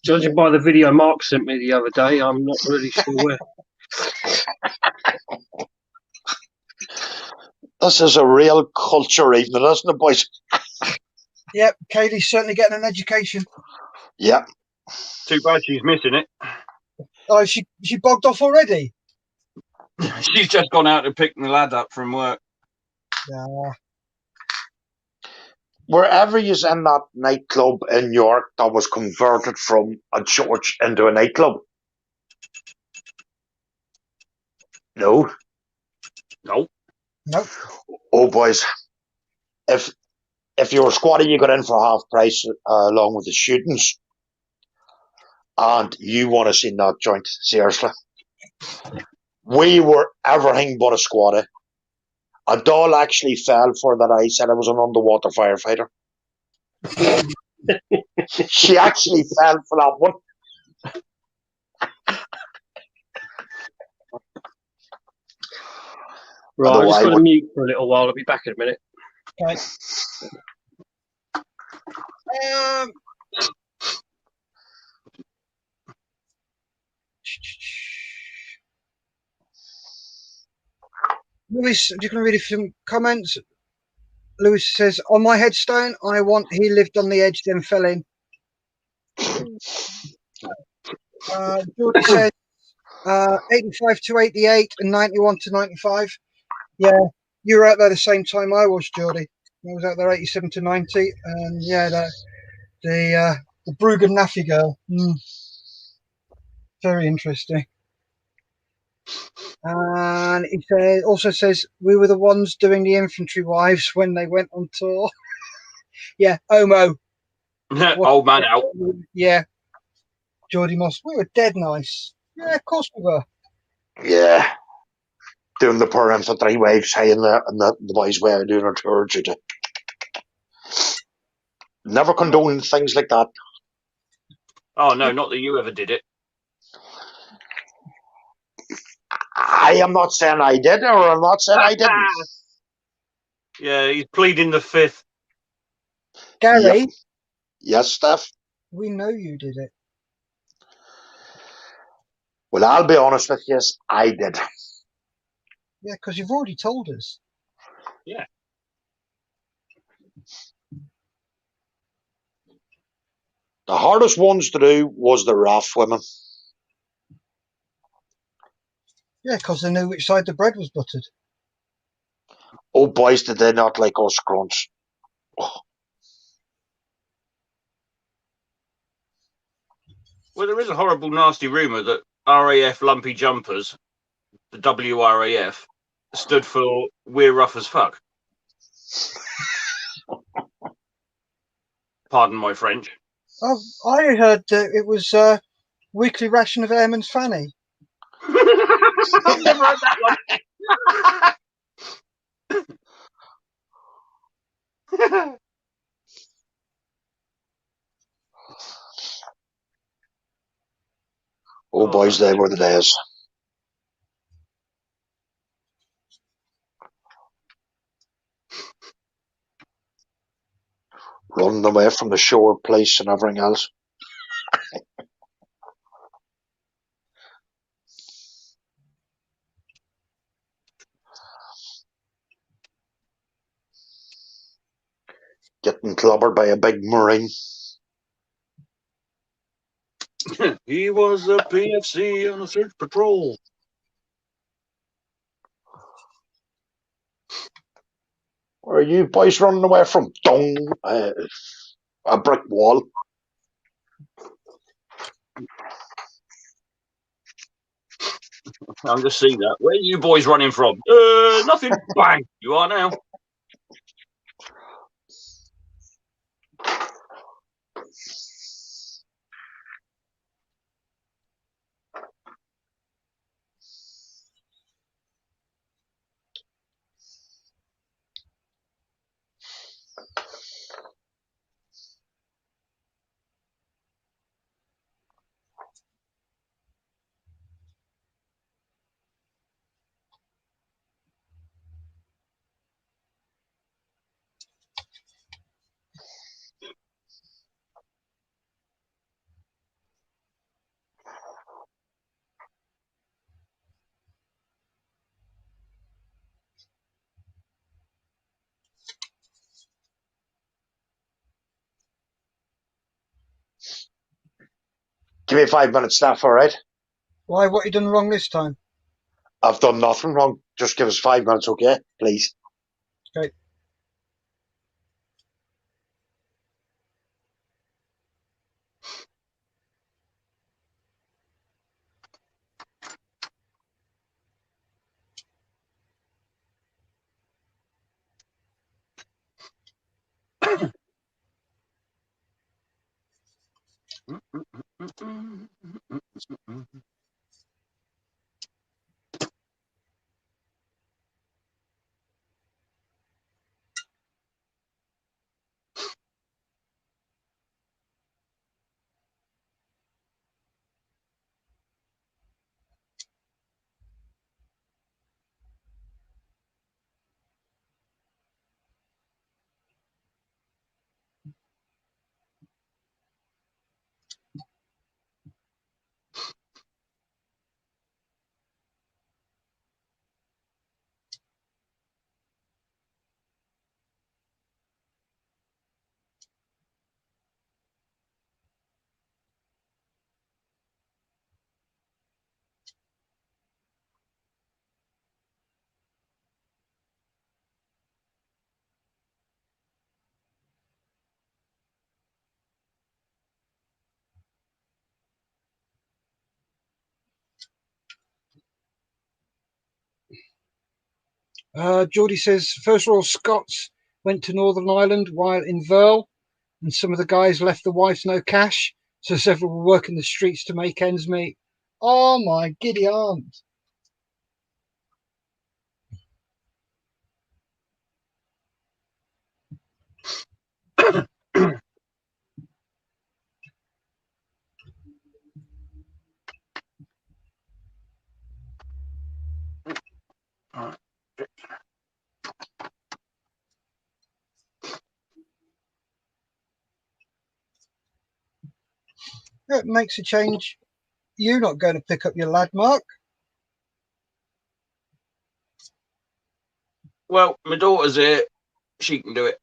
Judging by the video Mark sent me the other day, I'm not really sure where. This is a real culture evening, isn't it, boys? Yep, Kaylee's certainly getting an education. Yeah. Too bad she's missing it. Oh, she bogged off already? She's just gone out to pick the lad up from work. Yeah. Wherever you're in that nightclub in York that was converted from a church into a nightclub? No. No. Nope. Oh, boys. If you were squatty, you got in for half price along with the shootings. And you want to see that joint, seriously. We were everything but a squatty. A doll actually fell for that. I said I was an underwater firefighter. She actually fell for that one. Right, I'm just going to mute for a little while. I'll be back in a minute. Okay. Lewis, I'm just going to read a few comments. Lewis says, on my headstone, I want he lived on the edge, then fell in. Geordie says, 85 to 88 and 91 to 95. Yeah, you were out there the same time I was, Geordie. I was out there 87 to 90. And yeah, the Bruggen Naffy girl. Very interesting. And he also says we were the ones doing the infantry wives when they went on tour. Yeah, Omo. Old man out. Yeah. Geordie Moss, we were dead nice. Yeah, of course we were. Yeah. Doing the poor infantry wives, saying the boys' way of doing our tours. Never condone things like that. Oh, no, not that you ever did it. I am not saying I did, or I'm not saying I didn't. Yeah, he's pleading the fifth. Gary? Yep. Yes, Steph? We know you did it. Well, I'll be honest with you, I did. Yeah, because you've already told us. Yeah. The hardest ones to do was the RAF women. Yeah, because they knew which side the bread was buttered. Oh, boys, did they not like us grunts. Oh. Well, there is a horrible, nasty rumour that RAF Lumpy Jumpers, the WRAF, stood for We're Rough as Fuck. Pardon my French. Oh, I heard that it was a weekly ration of Airman's Fanny. I've never heard that one. Oh, boys, they were the days. Running away from the shore police and everything else. Getting clobbered by a big marine. He was a PFC on a search patrol. Where are you boys running away from? Dong! A brick wall. I'm just seeing that. Where are you boys running from? Nothing. Bang! You are now. Give me 5 minutes, Steph, all right? Why? What you done wrong this time? I've done nothing wrong. Just give us 5 minutes, okay? Please. Okay. Geordie says First Royal Scots went to Northern Ireland while in Verl, and some of the guys left the wives no cash, so several were working the streets to make ends meet. Oh my giddy aunt. It makes a change. You're not going to pick up your lad, Mark. Well, my daughter's here. She can do it.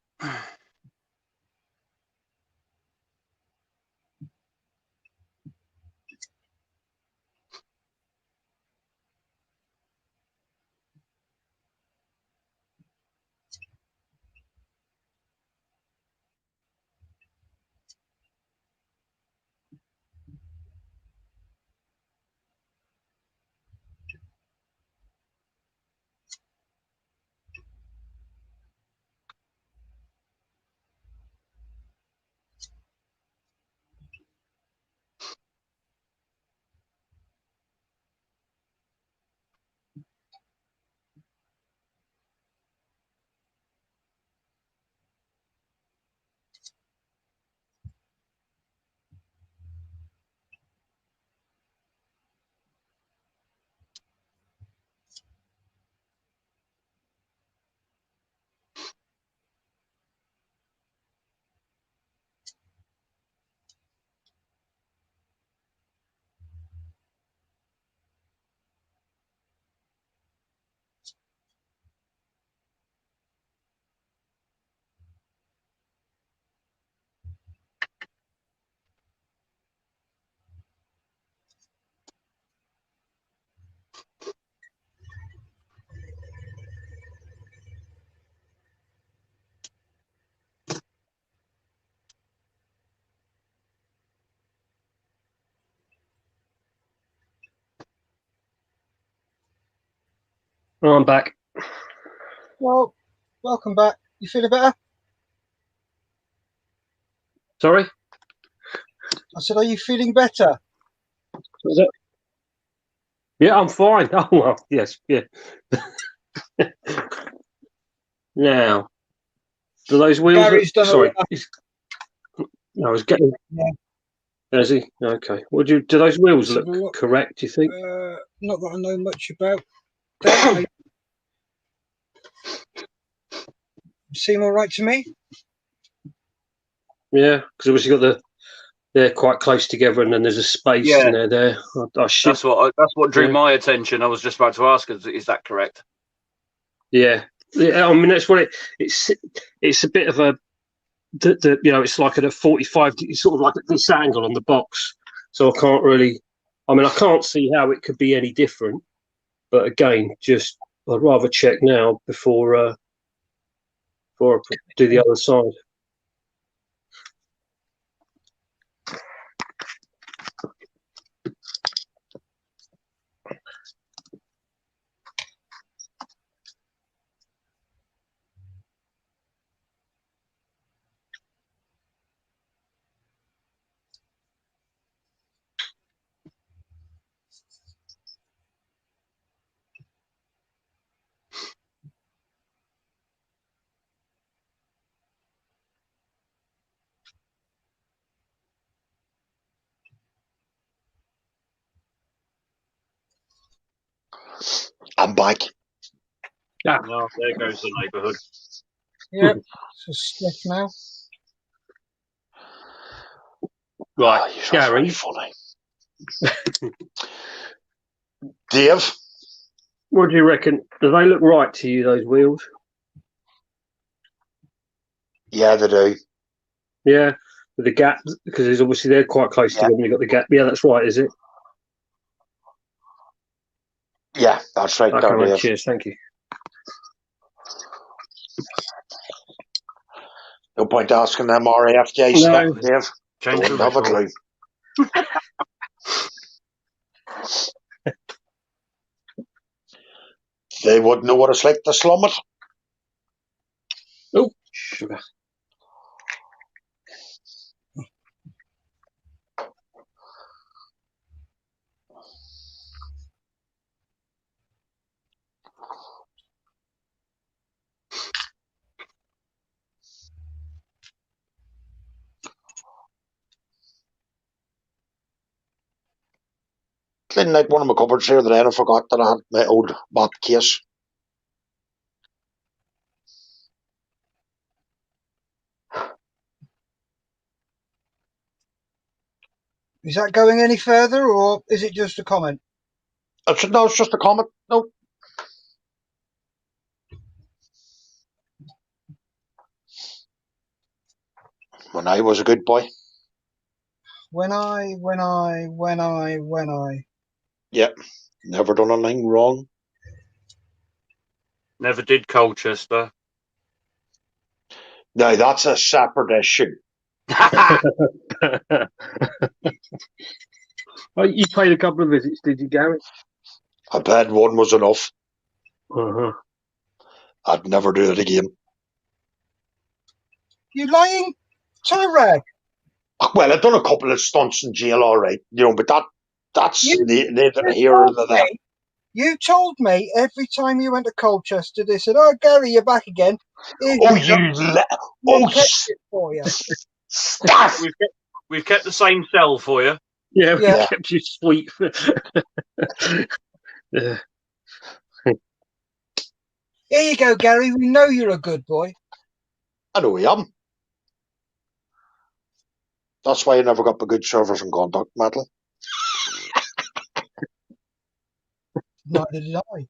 Oh, I'm back. Well, welcome back. You feeling better? Sorry? I said, are you feeling better? Was it? Yeah, I'm fine. Oh, well, yes, yeah. Now, do those wheels Gary's look... done Sorry. a I was getting... Yeah. Is he? Okay. Do those wheels Let's have look a look. correct, do you think? Not that I know much about. Dan, seem all right to me? Yeah, because obviously got the... They're quite close together, and then there's a space Yeah. in there. I should... That's what drew Yeah. my attention. I was just about to ask, is that correct? Yeah. I mean, that's what it's a bit of a... it's like at a 45, it's sort of like at this angle on the box. So I can't really... I mean, I can't see how it could be any different. But again, I'd rather check now before I do the other side. I'm back. Ah. Well, there goes the neighbourhood. Yep. It's a stiff now. Right, Oh, Gary. very funny. Dave? What do you reckon? Do they look right to you, those wheels? Yeah, they do. Yeah, with the gap, because there's obviously they're quite close together. You've got the gap. Yeah, that's right, is it? Yeah, that's right. Okay, mate, Dave. cheers, thank you. No point asking them RAF guys, No. Dave. Change Don't the have a record. clue. They wouldn't know what it's like to slum it. Oh, sugar. Cleaning out one of my cupboards here that I forgot that I had my old mop case. Is that going any further, or is it just a comment? No, it's just a comment. No. When I was a good boy. When I. Yep. Never done anything wrong. Never did Colchester. Now, that's a separate issue. Oh, you paid a couple of visits, did you, Gary? I bet one was enough. Uh-huh. I'd never do it again. You lying? Tyrag. Well, I've done a couple of stunts in jail, all right, but that's neither here nor there. You told me every time you went to Colchester, they said, "Oh, Gary, you're back again." Oh, for you. Stuff! We've kept the same cell for you. Yeah, we kept you sweet. Yeah. Here you go, Gary. We know you're a good boy. I know I am. That's why I never got the good service and conduct medal. Neither did I.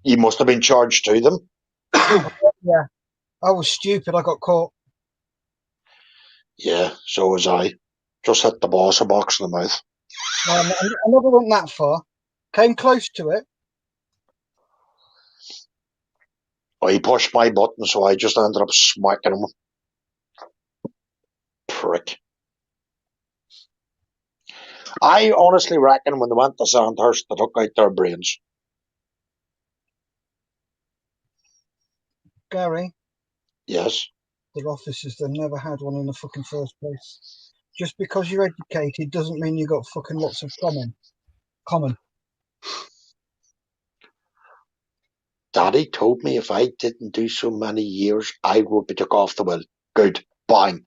You must have been charged to them. Yeah. I was stupid. I got caught. Yeah, so was I. Just hit the boss a box in the mouth. I never went that far. Came close to it. He pushed my button, so I just ended up smacking him. Prick. I honestly reckon when they went to Sandhurst, they took out their brains. Gary? Yes? The officers, they've never had one in the fucking first place. Just because you're educated doesn't mean you got fucking lots of common. Daddy told me if I didn't do so many years, I would be took off the will. Good. Bang.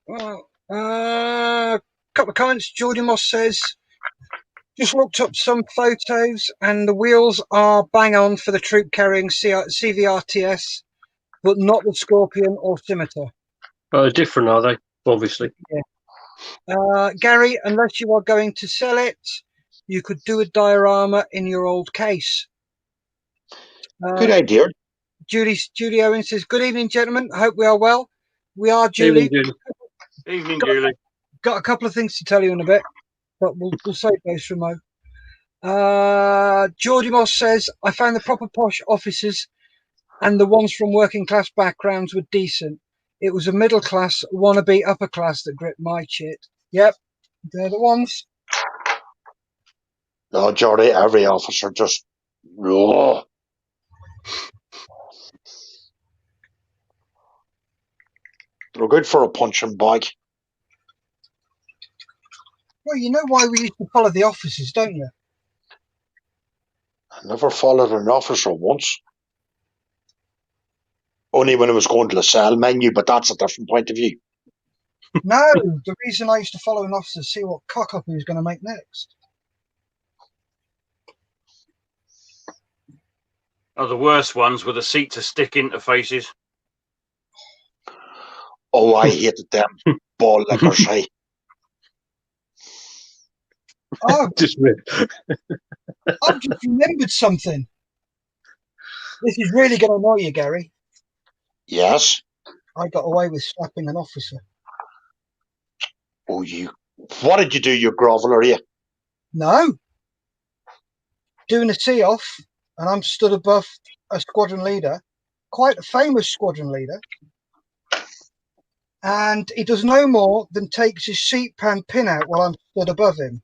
Well, couple of comments. Geordie Moss says, just looked up some photos and the wheels are bang on for the troop carrying CVRTS, but not the Scorpion or Scimitar. Different, are they? Obviously. Yeah. Gary, unless you are going to sell it, you could do a diorama in your old case. Good idea. Judy Owen says, good evening, gentlemen. I hope we are well. We are, Julie. Evening, Julie. Got a couple of things to tell you in a bit, but we'll save those for Mo. Geordie Moss says, I found the proper posh officers and the ones from working class backgrounds were decent. It was a middle class, wannabe upper class that gripped my shit. Yep, they're the ones. No, Jordy, every officer just... Oh. They're good for a punching bag. Well, you know why we used to follow the officers, don't you? I never followed an officer once. Only when I was going to the sell menu, but that's a different point of view. No, the reason I used to follow an officer to see what cock up he was going to make next. Oh, the worst ones were the seat to stick interfaces. Oh, I hated them ball lickers, hey. Oh, Just I've just remembered something. This is really going to annoy you, Gary. Yes. I got away with slapping an officer. Oh, you. What did you do, you groveler, you? No. Doing a see-off, and I'm stood above a squadron leader, quite a famous squadron leader, and he does no more than takes his seat pan pin out while I'm stood above him.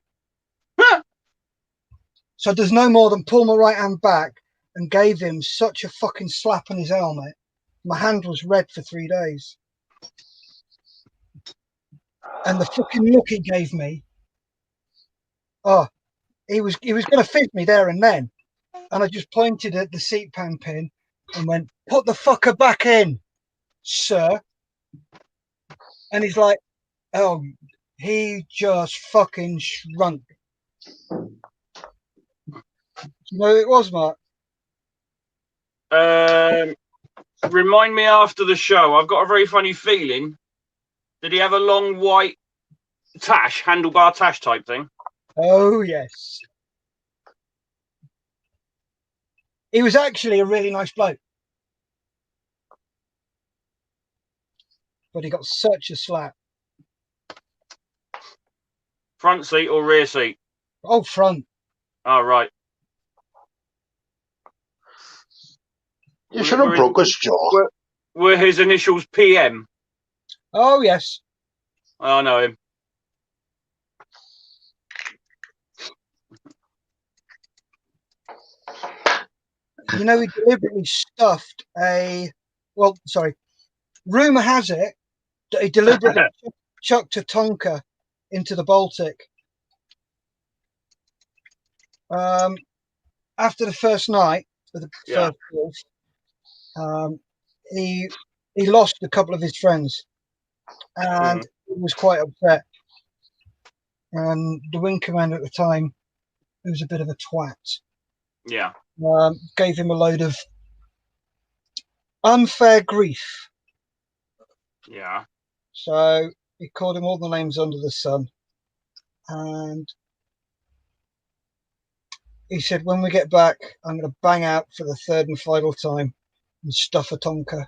So does no more than pull my right hand back and gave him such a fucking slap on his helmet. My hand was red for 3 days. And the fucking look he gave me, oh, he was going to fizz me there and then. And I just pointed at the seat pan pin and went, "Put the fucker back in, sir." And he's like, oh, he just fucking shrunk. You know who it was, Mark? Remind me after the show. I've got a very funny feeling. Did he have a long white tash, handlebar tash type thing? Oh, yes. He was actually a really nice bloke. But he got such a slap. Front seat or rear seat? Oh, front. Oh, right. You should have broke his jaw. Were his initials PM? Oh, yes. I know him. You know, he deliberately stuffed rumour has it that he deliberately chucked a Tonka into the Baltic. After the first night, of the first course, he lost a couple of his friends, and he was quite upset. And the wing commander at the time, who was a bit of a twat, gave him a load of unfair grief. Yeah. So he called him all the names under the sun, and he said, "When we get back, I'm going to bang out for the third and final time and stuff a Tonka."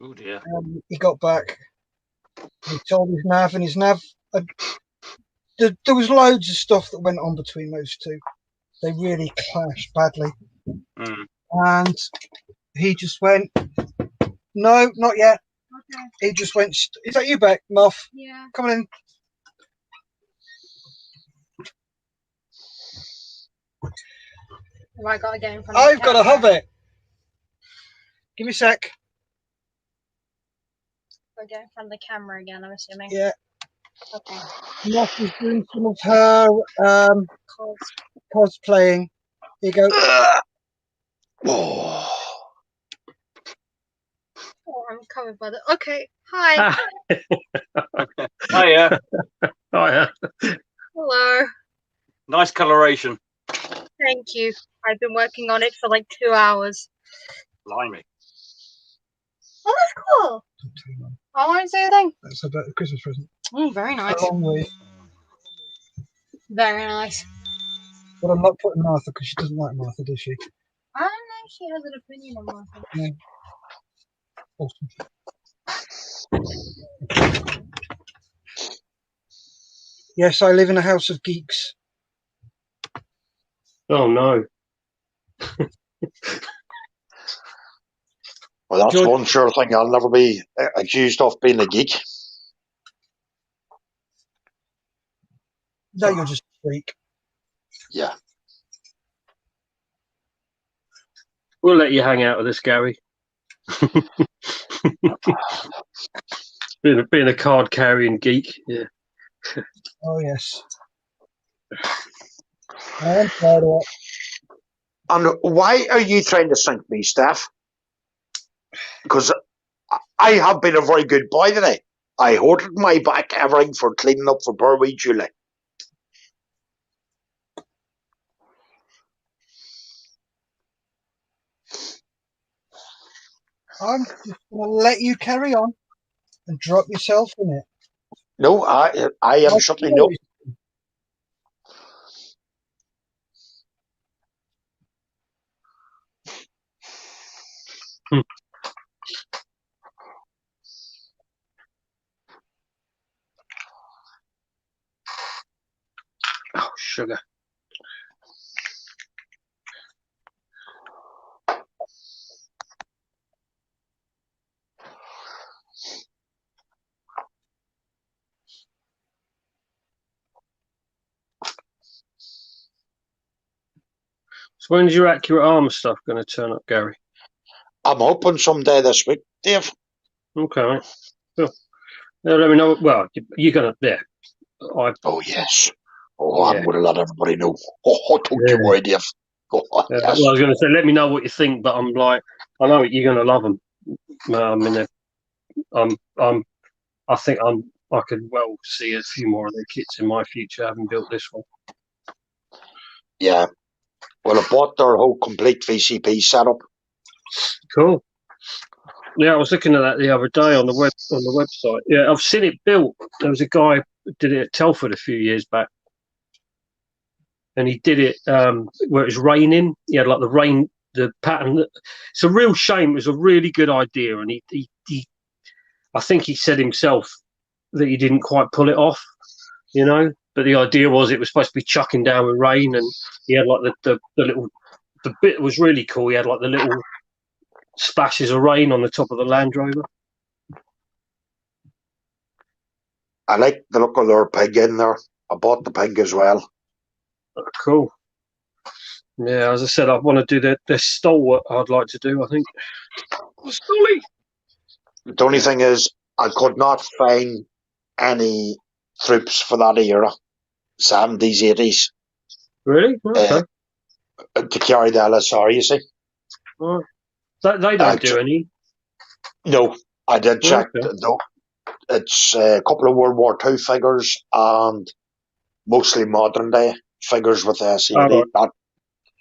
Oh dear. He got back. He told his nav, and his nav. There was loads of stuff that went on between those two. They really clashed badly, and he just went, "No, not yet." Okay. He just went, "Is that you, Beck, Muff? Yeah. Come on in." Have I got to get in front I've got to have it. Give me a sec. We're going in front of the camera again, I'm assuming. Yeah. Okay. Muff is doing some of her cosplaying. Here you go. Oh. Oh, I'm covered by the. Okay. Hi. Hiya. Hiya. Hello. Nice coloration. Thank you. I've been working on it for like 2 hours. Blimey. Oh, that's cool. I won't say a thing. That's about a Christmas present. Oh, very nice. Along with, Very nice. but I'm not putting Martha because she doesn't like Martha, does she? I don't know if she has an opinion on Martha. No. Awesome. Yes, I live in a house of geeks. Oh no. Well, that's George, one sure thing I'll never be accused of being a geek. no, you're just a freak. Yeah. We'll let you hang out with us, Gary. being a card carrying geek, yeah. Oh yes. I am proud of it. And why are you trying to sink me, Steph? because I have been a very good boy today. I hoarded my back everything for cleaning up for poor wee Julie. I'm just going to let you carry on and drop yourself in it. No, I am certainly no. Oh, sugar. So when's your accurate armour stuff going to turn up, Gary? I'm hoping someday this week, Dave. Okay, mate. Cool. Now let me know. Well, you're going to, yeah. Oh, yes. Oh, Yeah. I'm going to let everybody know. Oh, don't you worry, Dave. Oh, yes. Well, I was going to say, let me know what you think, but I'm like, I know you're going to love them. I think I could well see a few more of their kits in my future, having built this one. Yeah. Well, I bought their whole complete VCP setup. Cool. Yeah, I was looking at that the other day on the website. Yeah, I've seen it built. There was a guy who did it at Telford a few years back, and he did it where it was raining. He had like the pattern. It's a real shame. It was a really good idea, and he I think he said himself that he didn't quite pull it off, you know. But the idea was it was supposed to be chucking down with rain, and he had like the bit was really cool. He had like the little splashes of rain on the top of the Land Rover. I like the look of their pig in there. I bought the pig as well. Oh, cool. Yeah, as I said, I want to do the stalwart. I'd like to do. I think. Stolly. The only thing is, I could not find any troops for that era, 70s, 80s. Really? Okay. To carry the LSR, you see. Right. They don't do any. No, I did check. Okay. No, it's a couple of World War II figures and mostly modern day figures with SED. Oh, right.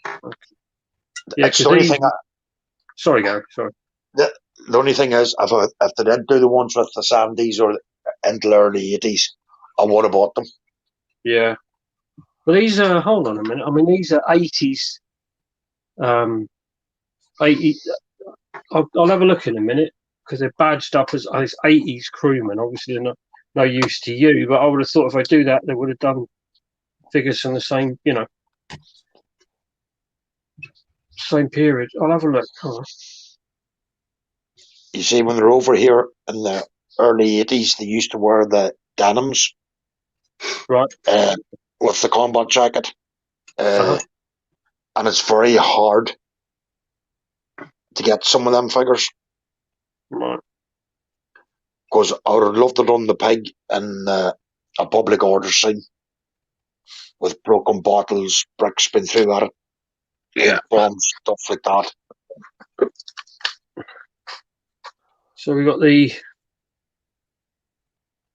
Okay. Yeah, it's the only thing. Sorry, Gary. Sorry. The only thing is, if they did do the ones with the 70s or into the early 80s, I would have bought them. Yeah. Well, these are. Hold on a minute. I mean, these are 80s. 80. I'll have a look in a minute because they're badged up as 80s crewmen. Obviously, they're no use to you, but I would have thought if I do that, they would have done figures from the same, same period. I'll have a look. Oh. You see, when they're over here in the early 80s, they used to wear the denims. Right. With the combat jacket. And it's very hard to get some of them figures. Right. Because I would love to run the pig in a public order scene with broken bottles, bricks been through at it. Yeah. Bombs, stuff like that. So we got the.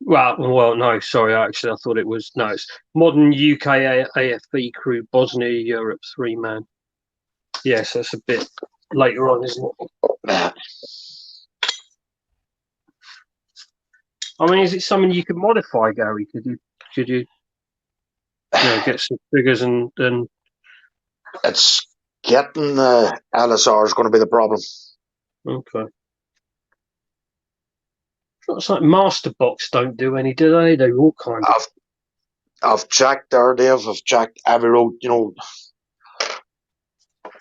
Well, no, sorry. Actually, I thought it was it's modern UK AFB crew, Bosnia, Europe, 3-man. Yes, that's a bit later on, isn't it? Yeah. I mean, is it something you could modify, Gary? Could you get some figures and It's getting the LSR is going to be the problem. Okay. It's like Master Box don't do any, do they? They all kind of. I've checked there, Dave. I've checked every road.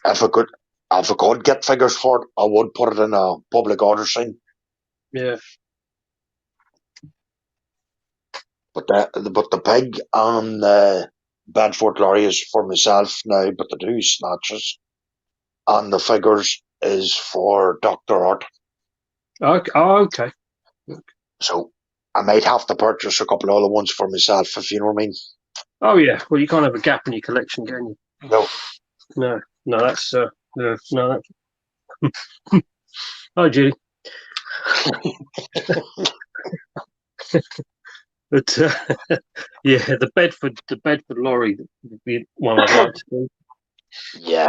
If I could get figures for it, I would put it in a public order scene. Yeah. But the pig and the Bedford lorry is for myself now. But the two snatches and the figures is for Dr. Art. Okay. Oh, okay. So I might have to purchase a couple of other ones for myself, if you know what I mean. Oh yeah. Well, you can't have a gap in your collection, can you? No. No. That's no. That's Oh, Judy. But yeah, the Bedford lorry would be one I'd like to do. Yeah.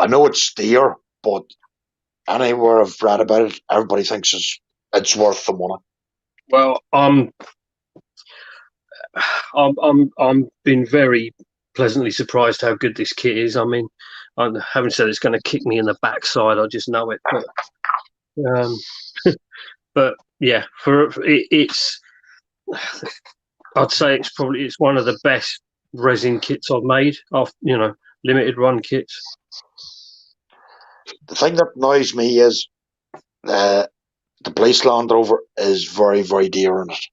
I know it's dear, but anywhere I've read about it, everybody thinks it's worth the money. Well, I'm been very pleasantly surprised how good this kit is. I mean, I haven't said it's going to kick me in the backside. I just know it. But yeah, it's I'd say it's one of the best resin kits I've made. Limited run kits. The thing that annoys me is the police Land Rover is very, very dear in it.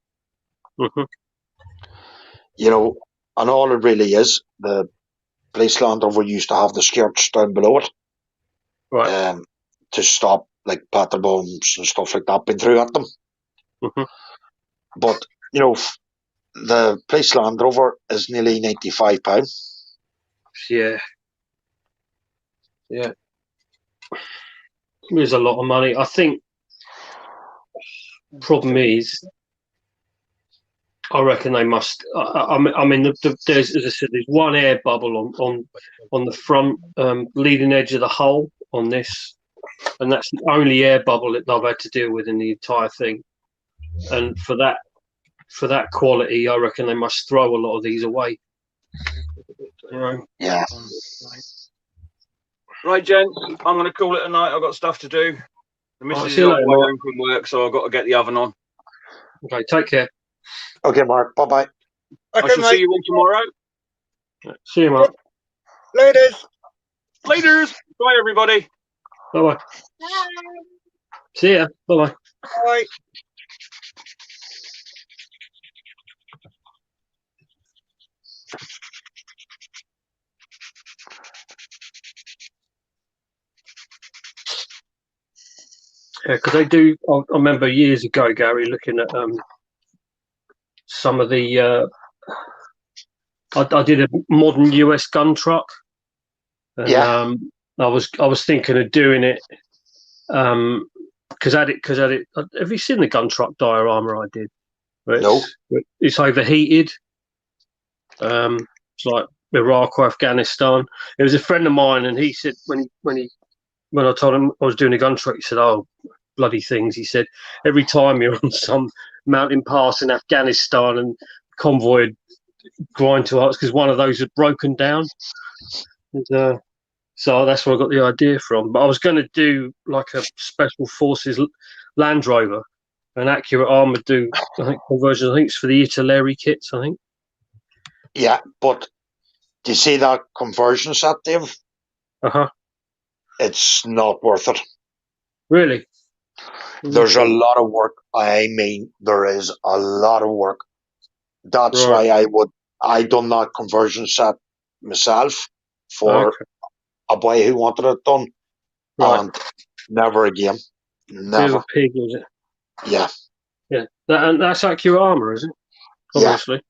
Mm-hmm. And all it really is, the police Land Rover used to have the skirts down below it, right, to stop like petrol bombs and stuff like that being through at them. Mm-hmm. But the police Land Rover is nearly £95. Yeah. There's a lot of money. I think problem is, I reckon they must. I mean, there's, as I said, there's one air bubble on the front leading edge of the hull on this, and that's the only air bubble that I've had to deal with in the entire thing. And for that quality, I reckon they must throw a lot of these away. Yeah. Right, gents, I'm going to call it a night. I've got stuff to do. The missus is on the way home from work, so I've got to get the oven on. Okay, take care. Okay, Mark. Bye-bye. Okay, I shall see you all tomorrow. See you, Mark. Laters. Bye, everybody. Bye-bye. Bye. See ya. Bye-bye. Bye. Yeah, because they do. I remember years ago, Gary, looking at some of the. I did a modern US gun truck, and Yeah. I was thinking of doing it. Because have you seen the gun truck diorama I did? No. It's overheated. It's like Iraq or Afghanistan. It was a friend of mine, and he said when I told him I was doing a gun truck, he said, "Oh, bloody things." He said, "Every time you're on some mountain pass in Afghanistan and convoy would grind to us because one of those had broken down." And, so that's where I got the idea from. But I was going to do like a Special Forces Land Rover, an accurate armour conversion. I think it's for the Italeri kits, I think. Yeah, but do you see that conversion set, Dave? Uh-huh. It's not worth it. Really? There's a lot of work. I mean, there is a lot of work. That's Right. why I done that conversion set myself for a boy who wanted it done. Right. And never again. Never. Bit of a pig, was it? Yeah. Yeah. That's accurate armour, is it? Obviously.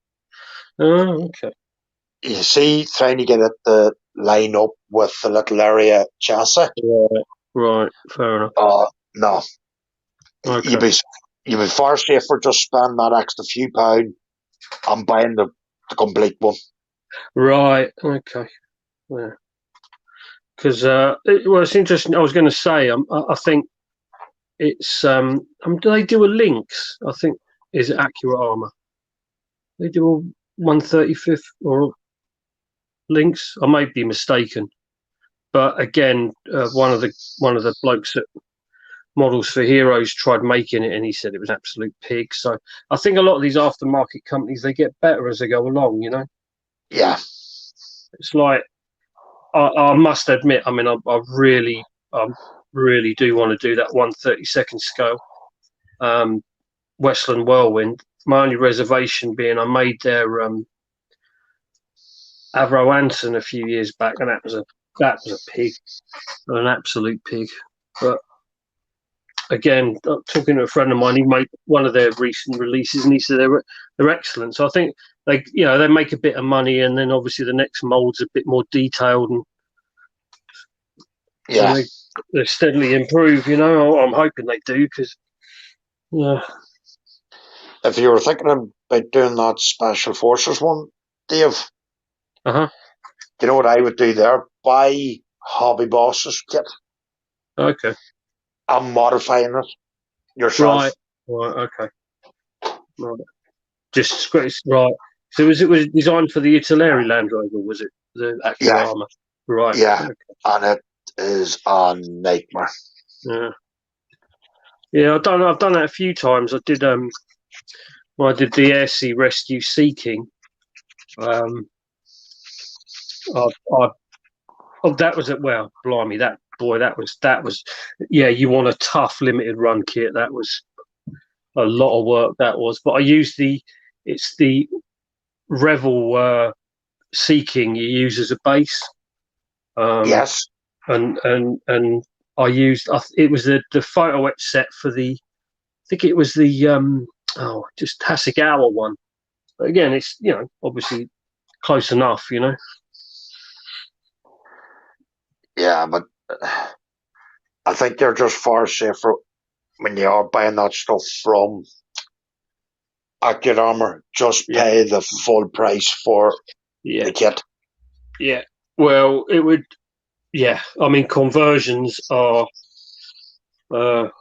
Yeah. Oh, okay. You see, trying to get it to line up with the little area chassis. Right. Fair enough. No. Okay. You'd be far safer just spend that extra few pound on buying the complete one. Right. Okay. Yeah. Because it's interesting. I was going to say, I think it's do they do a Lynx? I think is it accurate armour? They do a 135th or Lynx. I may be mistaken, but again, one of the blokes at Models for Heroes tried making it, and he said it was an absolute pig. So I think a lot of these aftermarket companies, they get better as they go along. Yeah. It's like I must admit. I mean, I really do want to do that 1/32 scale Westland Whirlwind. My only reservation being I made their Avro Anson a few years back, and that was a pig, an absolute pig. But again, talking to a friend of mine, he made one of their recent releases, and he said they're excellent. So I think they make a bit of money, and then obviously the next mold's a bit more detailed, and they steadily improve. You know, I'm hoping they do because yeah. If you were thinking about doing that Special Forces one, Dave, Uh-huh. you know what I would do there? Buy Hobby Boss's kit Okay. and modifying it yourself. Right. Okay. Right. Just right. So it was designed for the Italeri Land Rover, was it? The actual armor. Right. Yeah. Okay. And it is a nightmare. Yeah. Yeah, I've done that a few times. I did when I did the Air Sea Rescue Seeking. I that was blimey, that was yeah, you want a tough limited run kit. That was a lot of work, that was. But I used it's the Revel Seeking you use as a base. Yes. And I used it was the photo etch set for I think it was the just Hasegawa one. But again, it's obviously close enough, Yeah, but I think you're just far safer when you are buying that stuff from Accurate Armor. Just pay the full price for the kit. Yeah. Well, it would. Yeah. I mean, conversions are.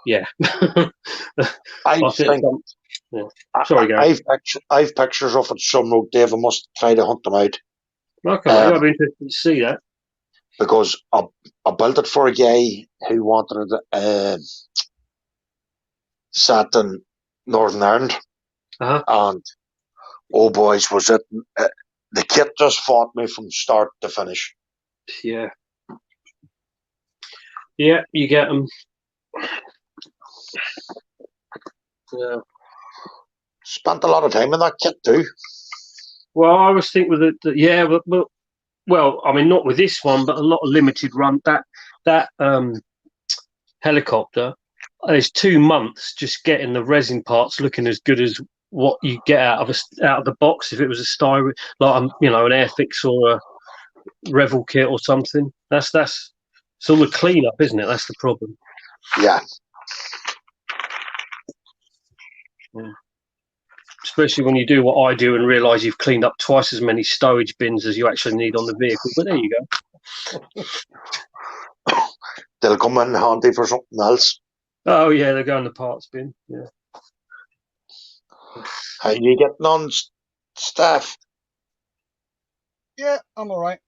Yeah. I think. Sorry, Gary. I've pictures of it somewhere, Dave. I must try to hunt them out. Okay, I'd be interested to see that. Because I built it for a guy who wanted it sat in Northern Ireland. And oh boys, was it the kit just fought me from start to finish. Yeah. Yeah, you get them. Yeah. Spent a lot of time in that kit too. Well, I was thinking with well, I mean, not with this one, but a lot of limited run. That helicopter, there's 2 months just getting the resin parts looking as good as what you get out of the box. If it was a styro, like an Airfix or a Revel kit or something, that's it's all the cleanup, isn't it? That's the problem. Yeah. Especially when you do what I do and realise you've cleaned up twice as many stowage bins as you actually need on the vehicle. But there you go. They'll come in handy for something else. Oh yeah, they'll go in the parts bin. Yeah. How you getting on, Steph? Yeah, I'm all right.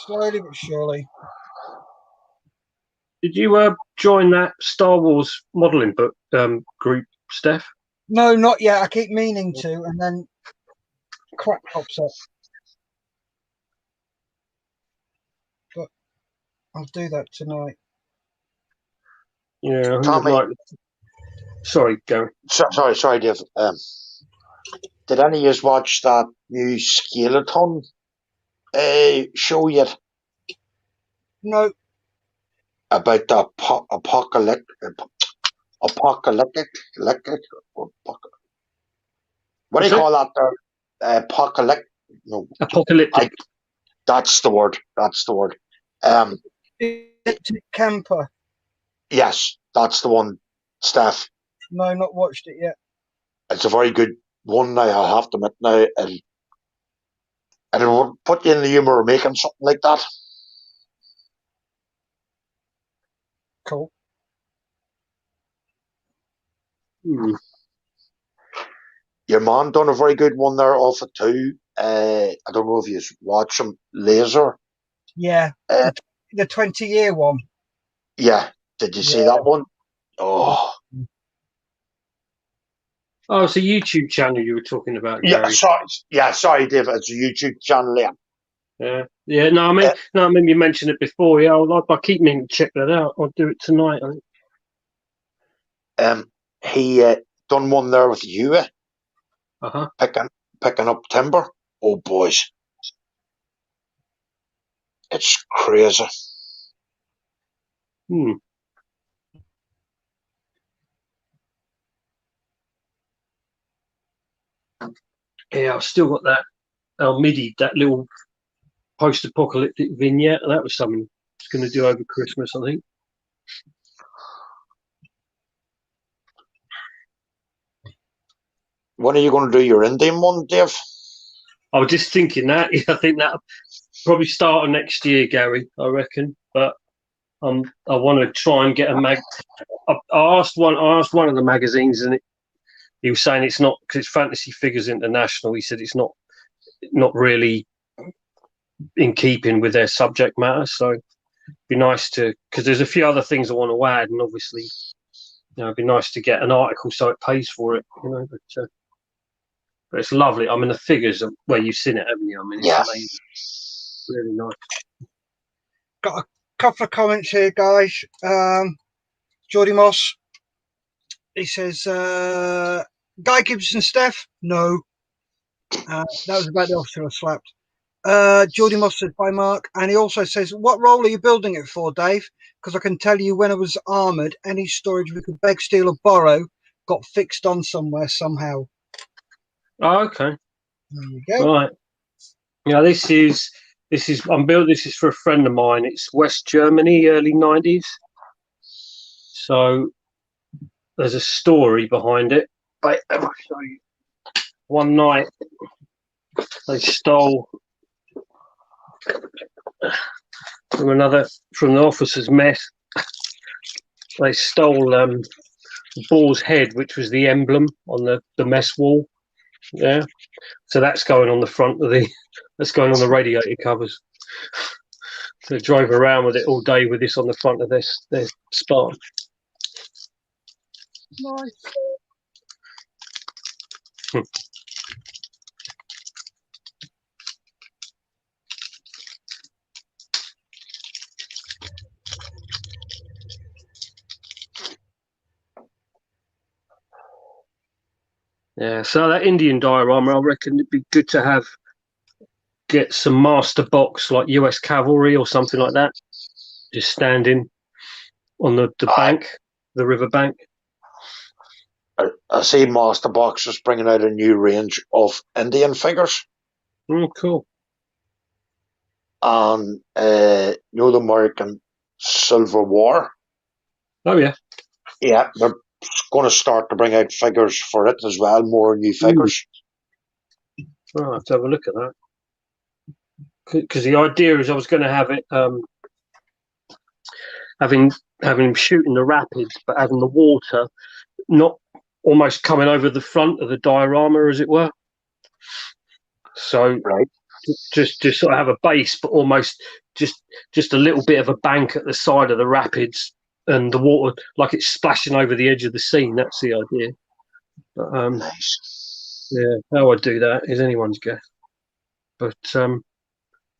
Slowly but surely. Did you join that Star Wars modelling book group, Steph? No, not yet. I keep meaning to, and then crap pops up. But I'll do that tonight. Yeah, Tommy. Sorry, Gary. Sorry, Dave. Did any of you watch that new Skeleton show yet? No. About the apocalyptic. What do you call that there? Apocalyptic. No. Apocalyptic. That's the word. Electric Camper. Yes, that's the one, Steph. No, not watched it yet. It's a very good one now, I have to admit now. And it will put you in the humour of making something like that. Cool. Your man done a very good one there off it too. I don't know if you watch him. Laser. Yeah, the 20-year one. Yeah. Did you see that one? Oh. Oh, it's a YouTube channel you were talking about, Gary. Sorry, David. It's a YouTube channel. Yeah. No, I mean, you mentioned it before. Yeah, I keep meaning to check that out. I'll do it tonight. I think. He done one there with you. Picking up timber. Oh, boys. It's crazy. Yeah, I've still got that Almidi, that little post-apocalyptic vignette. That was something It's going to do over Christmas, I think. When are you going to do your Indian one, Dave? I was just thinking that. I think that probably start of next year, Gary. I reckon, but I want to try and get a mag. I asked one of the magazines, and he was saying it's not because it's Fantasy Figures International. He said it's not really in keeping with their subject matter. So it'd be nice to, because there's a few other things I want to add, and obviously, it'd be nice to get an article so it pays for it. But it's lovely. I mean, the figures are where you've seen it, haven't you? I mean, it's amazing. Really nice. Got a couple of comments here, guys. Geordie Moss, he says, Guy Gibson, Steph? No. That was about the officer I slapped. Geordie Moss says, bye, Mark. And he also says, what role are you building it for, Dave? Because I can tell you when I was armoured, any storage we could beg, steal, or borrow got fixed on somewhere, somehow. Oh, okay. There you go. Right. Yeah, this is for a friend of mine. It's West Germany, early 90s. So there's a story behind it. But I'll show you. One night they stole from the officer's mess. They stole Boar's head, which was the emblem on the mess wall. Yeah. So that's going on the front of that's going on the radiator covers. So they drove around with it all day with this on the front of their Spartan. Nice. Yeah, so that Indian diorama, I reckon it'd be good to get some master box like US Cavalry or something like that, just standing on the bank, the river bank. I see Master Box is bringing out a new range of Indian figures. Oh, cool. And the American Civil War. Oh, yeah. Yeah, they're going to start to bring out figures for it as well, more new figures. Oh, I'll have to have a look at that. Because the idea is I was going to have it, having him shooting the rapids, but having the water not almost coming over the front of the diorama, as it were. So just sort of have a base, but almost just a little bit of a bank at the side of the rapids, and the water like it's splashing over the edge of the scene. That's the idea. But, Nice. Yeah, how I do that is anyone's guess. But and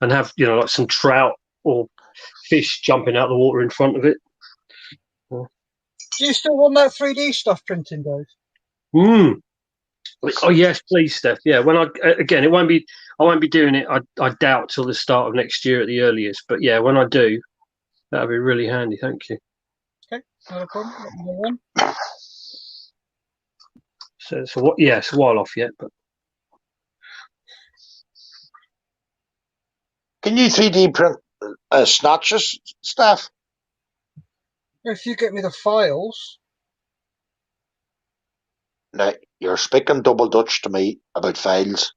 have like some trout or fish jumping out the water in front of it. Do you still want that 3D stuff printing, Dave? Oh yes, please, Steph. Yeah, when it won't be. I won't be doing it. I doubt till the start of next year at the earliest. But yeah, when I do, that'll be really handy. Thank you. Okay, not a problem. So what? Yeah, it's a while off yet, but can you 3D print snatches, Steph? If you get me the files. Now, you're speaking double Dutch to me about files.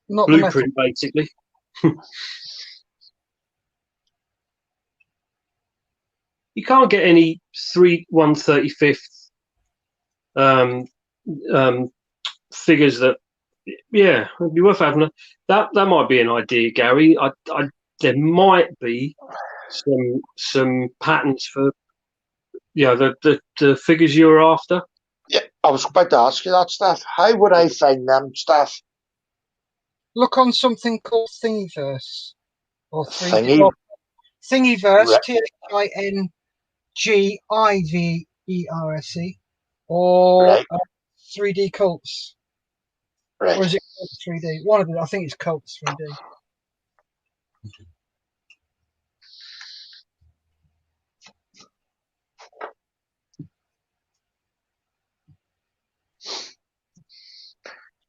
Not blueprint, basically. You can't get any 1/35th figures that. Yeah, it'd be worth having that. That might be an idea, Gary. There might be some patterns for the figures you're after. Yeah, I was about to ask you that, Steph. How would I find them, Steph? Look on something called Thingiverse or Thingiverse. Thingiverse, Thingiverse, or 3D Cults. Right. Or is it Cults 3D? One of them. I think it's Cults 3D.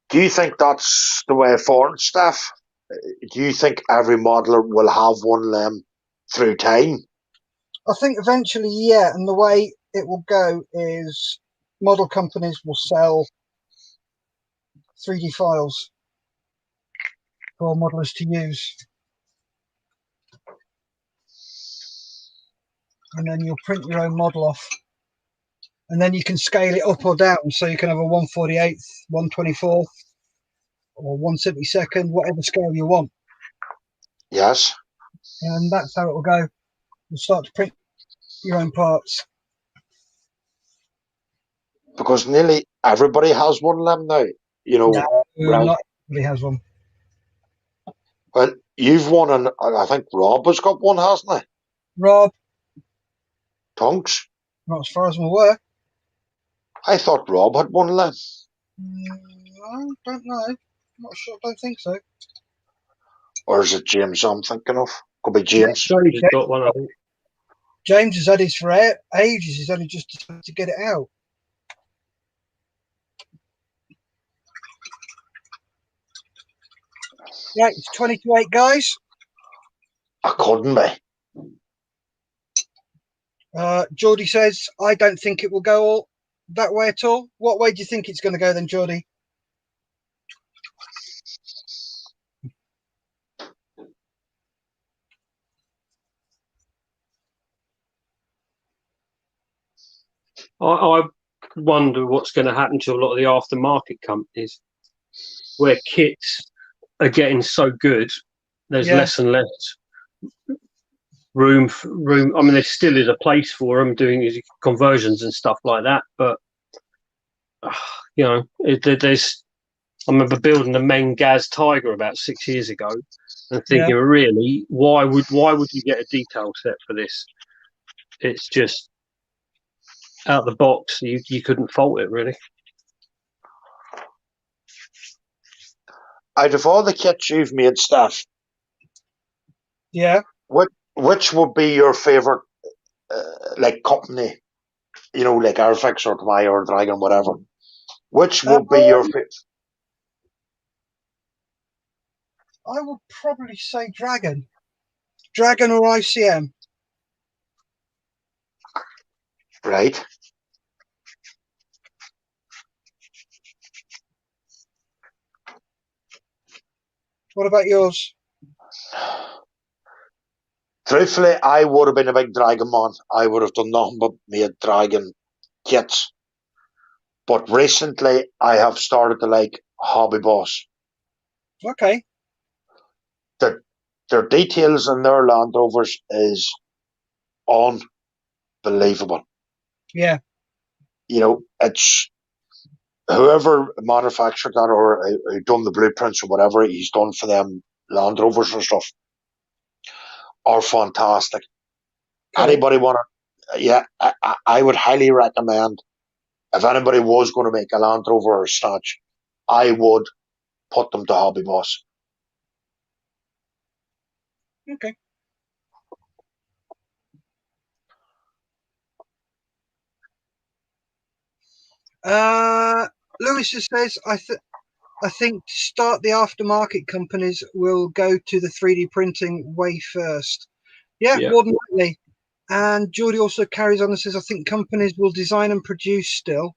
Do you think that's the way forward, Steph? do you think every modeler will have one of them through time? I think eventually, yeah. And the way it will go is model companies will sell 3D files for modelers to use. And then you'll print your own model off. And then you can scale it up or down. So you can have a 1/48th, 1/24th, or 1/72nd, whatever scale you want. Yes. And that's how it will go. You'll start to print your own parts. Because nearly everybody has one of them now. You know, No, not everybody has one. Well, you've one, and I think Rob has got one, hasn't he? Rob? Tonks? Not as far as I'm aware. I thought Rob had one of them. I don't know. I'm not sure. I don't think so. Or is it James I'm thinking of? Could be James. James has got one, I think. James has had his for ages. He's only just decided to get it out. Right, it's 20 to 8, guys. I couldn't be. Geordie says, I don't think it will go all that way at all. What way do you think it's going to go then, Geordie? I wonder what's going to happen to a lot of the aftermarket companies where kits are getting so good, there's less and less room. I mean, there still is a place for them doing conversions and stuff like that, but you know, there's. I remember building a Meng Gaz Tiger about 6 years ago, and thinking, really, why would you get a detail set for this? It's just out the box. You couldn't fault it, really. Out of all the kits you've made, Steph, which would be your favourite, like company? You know, like Airfix or Tomayo or Dragon, whatever. Which would be your favourite? I would probably say Dragon. Dragon or ICM. Right. What about yours? Truthfully, I would have been a big Dragon man. I would have done nothing but made Dragon kits. But recently, I have started to like Hobby Boss. Okay. Their details in their Land Rovers is unbelievable. Yeah. You know, it's whoever manufactured that or who done the blueprints or whatever he's done for them Land Rovers and stuff are fantastic. Cool. Anybody want to? Yeah, I would highly recommend if anybody was going to make a Land Rover or a Snatch, I would put them to Hobby Boss. Okay. Lewis says, I think to start the aftermarket companies will go to the 3D printing way first. Yeah, more than likely. And Geordie also carries on and says, I think companies will design and produce still,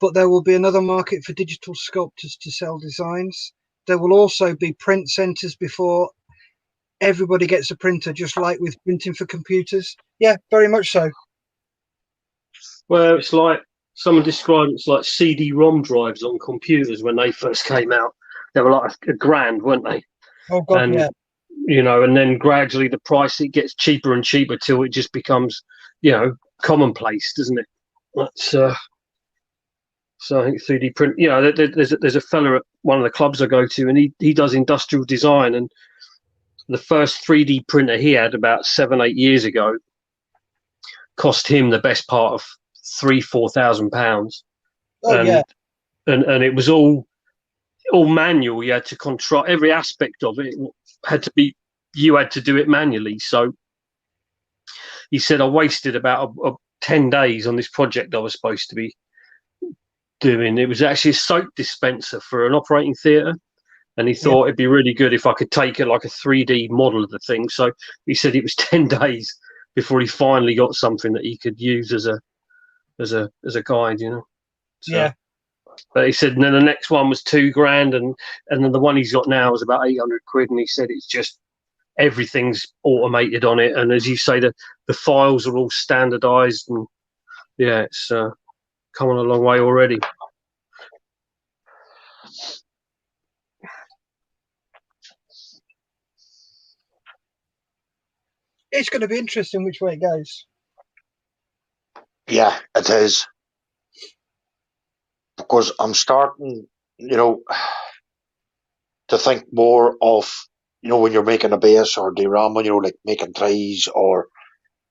but there will be another market for digital sculptors to sell designs. There will also be print centers before everybody gets a printer, just like with printing for computers. Yeah, very much so. Well, it's like someone described it's like CD-ROM drives on computers when they first came out. They were like a grand, weren't they? Oh, God, and, yeah. You know, and then gradually the price, it gets cheaper and cheaper till it just becomes, you know, commonplace, doesn't it? That's so I think 3D print. You know, there's a fella at one of the clubs I go to, and he does industrial design, and the first 3D printer he had about 7-8 years ago cost him the best part of £3,000-4,000. And it was all manual. You had to control every aspect of it. You had to do it manually. So he said, I wasted about 10 days on this project I was supposed to be doing. It was actually a soap dispenser for an operating theatre, and he thought it'd be really good if I could take it like a 3D model of the thing. So he said it was 10 days before he finally got something that he could use as a guide, you know. So, yeah. But he said, and then the next one was £2,000, and then the one he's got now is about 800 quid. And he said it's just everything's automated on it, and as you say, the files are all standardized, and yeah, it's coming a long way already. It's going to be interesting which way it goes. Yeah, it is. Because I'm starting, you know, to think more of, you know, when you're making a base or DRAM, you know, like making trays or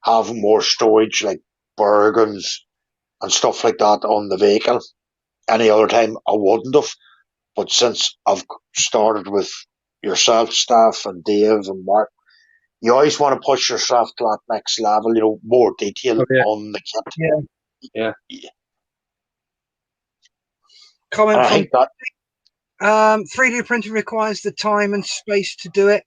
having more storage like bargains and stuff like that on the vehicle. Any other time I wouldn't have. But since I've started with yourself, Steph, and Dave and Mark, you always want to push yourself to that next level, you know, more detail on the kit. Yeah. Comment from that 3D printing requires the time and space to do it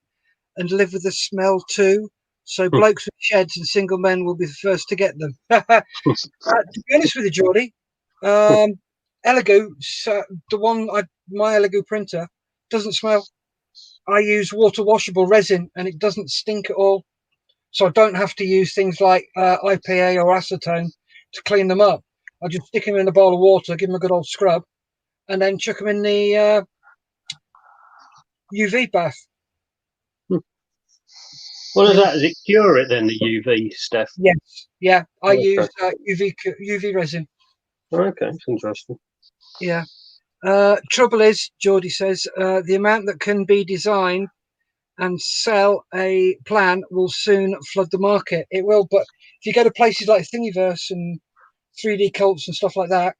and live with the smell too. So blokes with sheds and single men will be the first to get them. To be honest with you, Geordie, Elegoo, my Elegoo printer doesn't smell. I use water washable resin and it doesn't stink at all. So I don't have to use things like IPA or acetone to clean them up. I just stick them in a bowl of water, give them a good old scrub, and then chuck them in the UV bath. What is that? Does it cure it then, the UV, Steph? Yes. Yeah. I use UV resin. Okay, it's interesting. Yeah. Trouble is, Geordie says, the amount that can be designed and sell a plan will soon flood the market. It will, but if you go to places like Thingiverse and 3D Cults and stuff like that,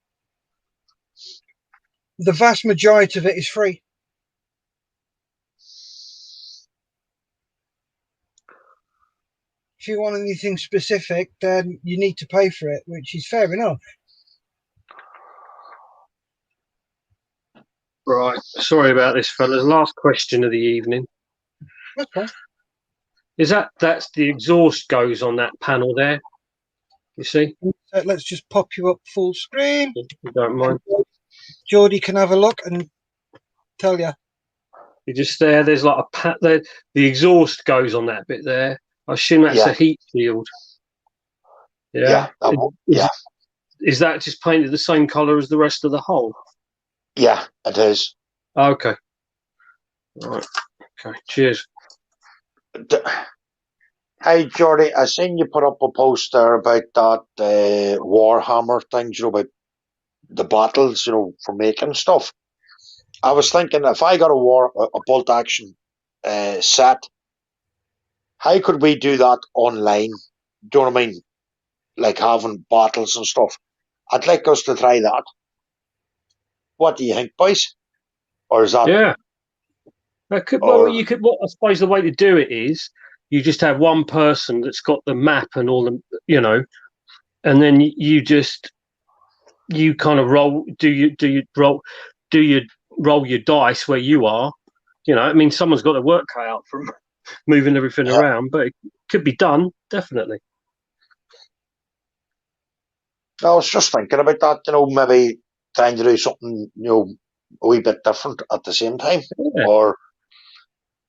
the vast majority of it is free. If you want anything specific, then you need to pay for it, which is fair enough. Right. Sorry about this, fellas. Last question of the evening. Okay. Is that's the exhaust goes on that panel there? You see? Let's just pop you up full screen. If you don't mind. Geordie can have a look and tell you. You just there's like the exhaust goes on that bit there. I assume that's a heat shield. Yeah. Is that just painted the same colour as the rest of the hull? Yeah, it is. Okay. All right. Okay. Cheers. Hey, Jordy, I seen you put up a post there about that Warhammer things, you know, about the battles, you know, for making stuff. I was thinking if I got a bolt action set, how could we do that online? Do you know what I mean? Like having battles and stuff. I'd like us to try that. What do you think, boys? Or is that? Yeah. That could, well, you could. Well, I suppose the way to do it is you just have one person that's got the map and all the, you know, and then you kind of roll. Do you roll your dice where you are? You know, I mean, someone's got to work cut out from moving everything around, but it could be done definitely. I was just thinking about that. You know, maybe trying to do something, you know, a wee bit different at the same time, or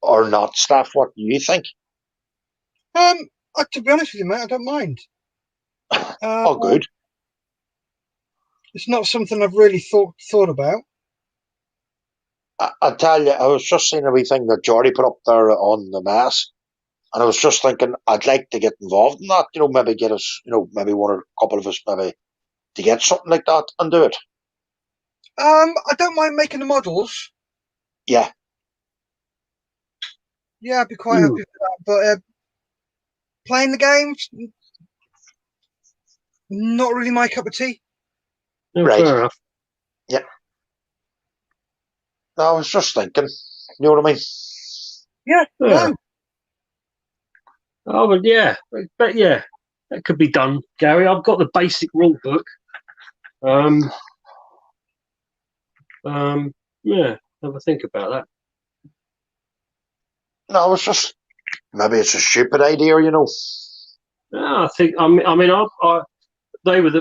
not. Staff, what do you think? To be honest with you, mate, I don't mind. Good. It's not something I've really thought about. I tell you, I was just seeing a wee thing that Jordy put up there on the mass, and I was just thinking I'd like to get involved in that. You know, maybe get us, you know, maybe one or a couple of us, maybe to get something like that and do it. I don't mind making the models. Yeah. Yeah, I'd be quite happy with that. But playing the games, not really my cup of tea. Right. Fair enough. Yeah. I was just thinking, you know what I mean? Yeah. No. Oh, but yeah, that could be done, Gary. I've got the basic rule book. Yeah, have a think about that. No, it's just maybe it's a stupid idea, you know. I think. I they were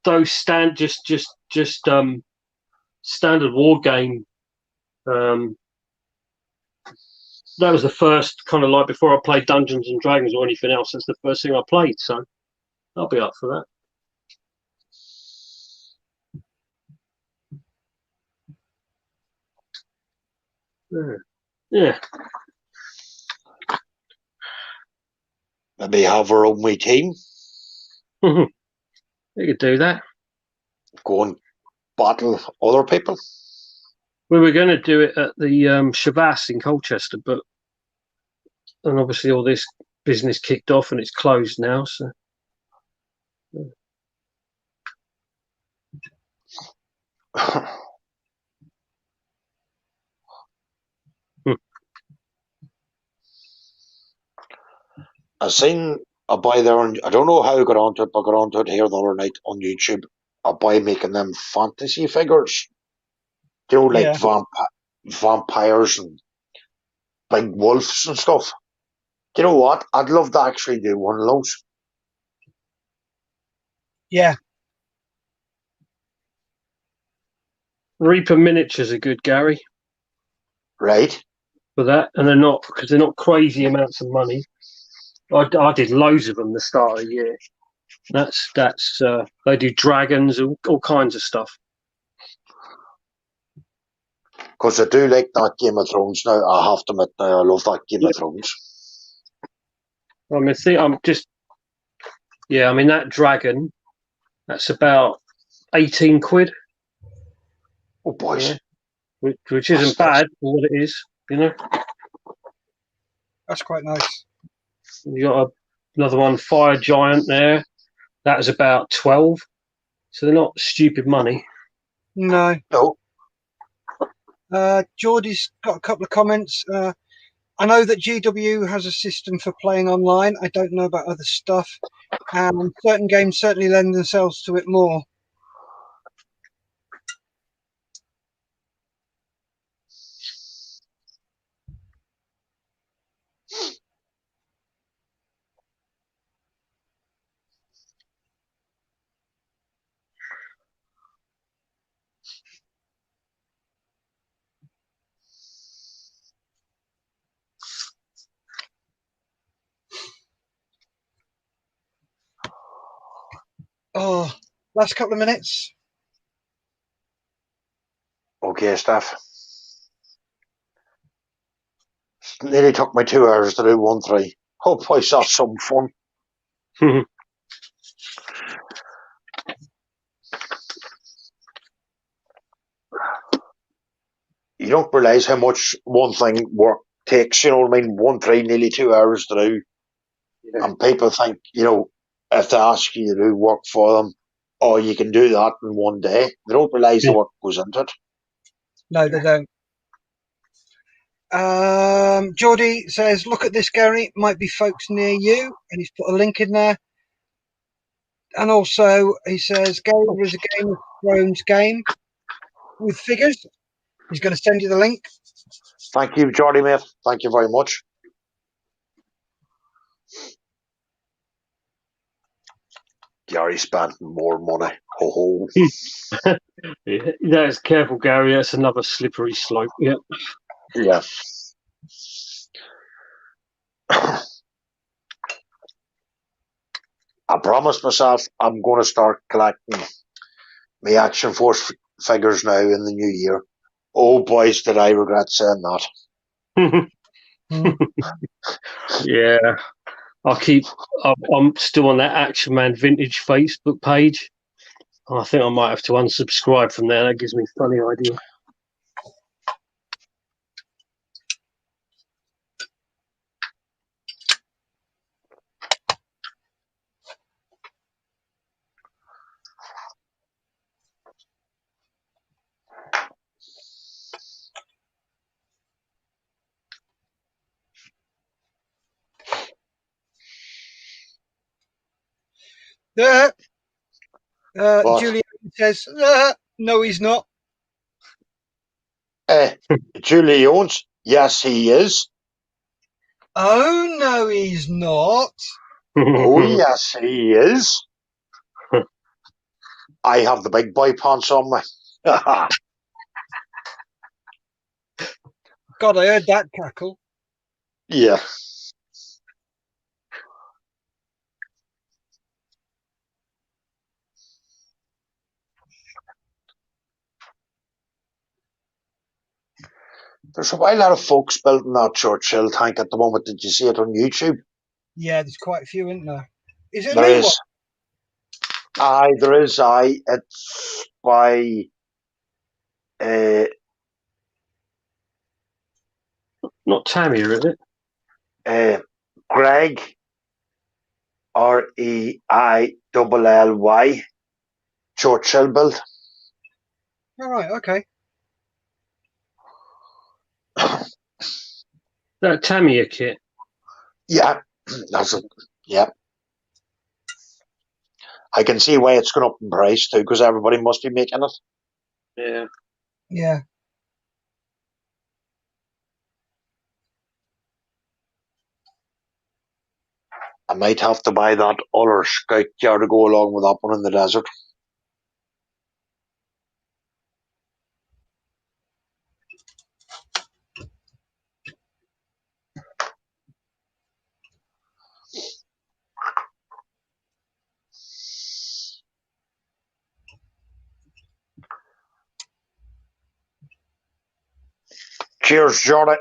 those standard war game. That was the first kind of like before I played Dungeons and Dragons or anything else. That's the first thing I played, so I'll be up for that. Yeah. Maybe have our own wee team. You could do that. Go and battle other people. We were going to do it at the Shabazz in Colchester, and obviously all this business kicked off and it's closed now. So. I seen a boy there, and I don't know how I got onto it, but I got onto it here the other night on YouTube. A boy making them fantasy figures. You know, like vampires and big wolves and stuff. You know what? I'd love to actually do one of those. Yeah. Reaper miniatures are good, Gary. Right. For that, and they're not crazy amounts of money. I did loads of them the start of the year. That's they do dragons, all kinds of stuff. Because I do like that Game of Thrones now. I have to admit, I love that Game of Thrones. I mean, that dragon, that's about 18 quid. Oh, boys. Yeah. Which isn't bad for what it is, you know. That's quite nice. You got another one, Fire Giant there. That is about 12. So they're not stupid money. No. No. Geordie's got a couple of comments. I know that GW has a system for playing online. I don't know about other stuff. Certain games certainly lend themselves to it more. Oh, last couple of minutes. Okay, Steph. It nearly took me 2 hours to do 1-3. Hope I saw some fun. You don't realise how much one thing work takes, you know what I mean? 1-3, nearly 2 hours to do. Yeah. And people think, you know, if they ask you to do work for them, oh, you can do that in one day. They don't realise the work goes into it. No, they don't. Geordie says, look at this, Gary. Might be folks near you. And he's put a link in there. And also, he says, Gary, there is a Game of Thrones game with figures. He's going to send you the link. Thank you, Geordie, mate. Thank you very much. Gary spent more money. Ho ho. Yeah, that's careful, Gary. That's another slippery slope. Yeah. Yeah. I promised myself I'm going to start collecting my Action Force figures now in the new year. Oh, boys, did I regret saying that. Yeah. I'm still on that Action Man Vintage Facebook page. I think I might have to unsubscribe from there. That gives me a funny idea. Julia says, no, he's not. Julie Owens. Yes, he is. Oh, no, he's not. Oh, yes, he is. I have the big boy pants on me. God, I heard that cackle. Yeah. There's a lot of folks building that Churchill tank at the moment. Did you see it on YouTube? Yeah, there's quite a few, isn't there? Is it a There new is. one? Aye, there is. Aye, it's by Not Tamiya, is it? Greg, Reill, Churchill build. All right, okay. That Tamiya kit. Yeah, that's it. Yeah. I can see why it's gone up in price too, because everybody must be making it. Yeah. Yeah. I might have to buy that other scout car to go along with that one in the desert. Cheers, Jordan.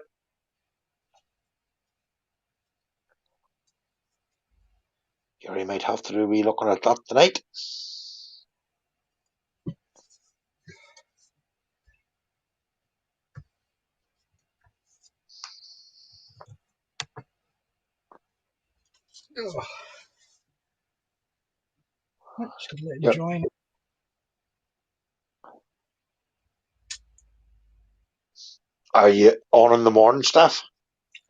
Gary might have to be looking at that tonight. Ugh. Just gonna let him Yep. join. Are you on in the morning, Steph?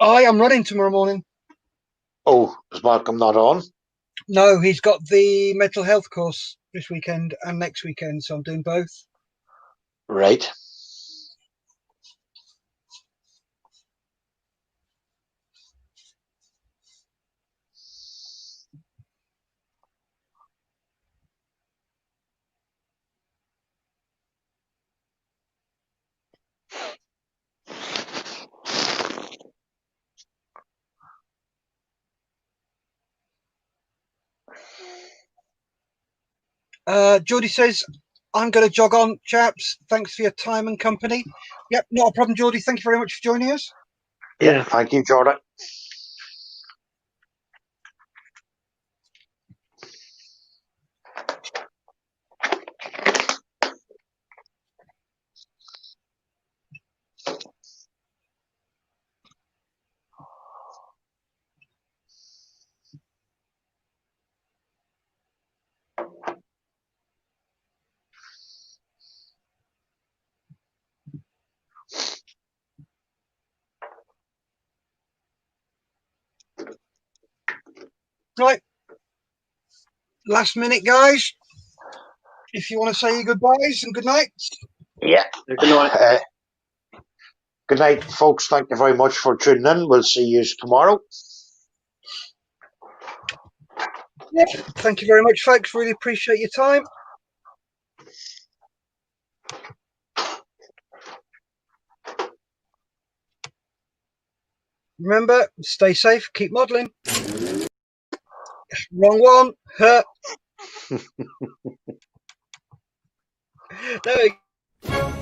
I am running tomorrow morning. Oh, is Malcolm not on? No, he's got the mental health course this weekend and next weekend, so I'm doing both. Right. Geordie says, I'm going to jog on, chaps. Thanks for your time and company. Yep, not a problem, Geordie. Thank you very much for joining us. Yeah. Thank you, Jordan. Right. Last minute, guys. If you want to say your goodbyes and good nights. Yeah. Good night. Good night, folks. Thank you very much for tuning in. We'll see you tomorrow. Yep. Thank you very much, folks. Really appreciate your time. Remember, stay safe, keep modelling. Wrong one. There we go.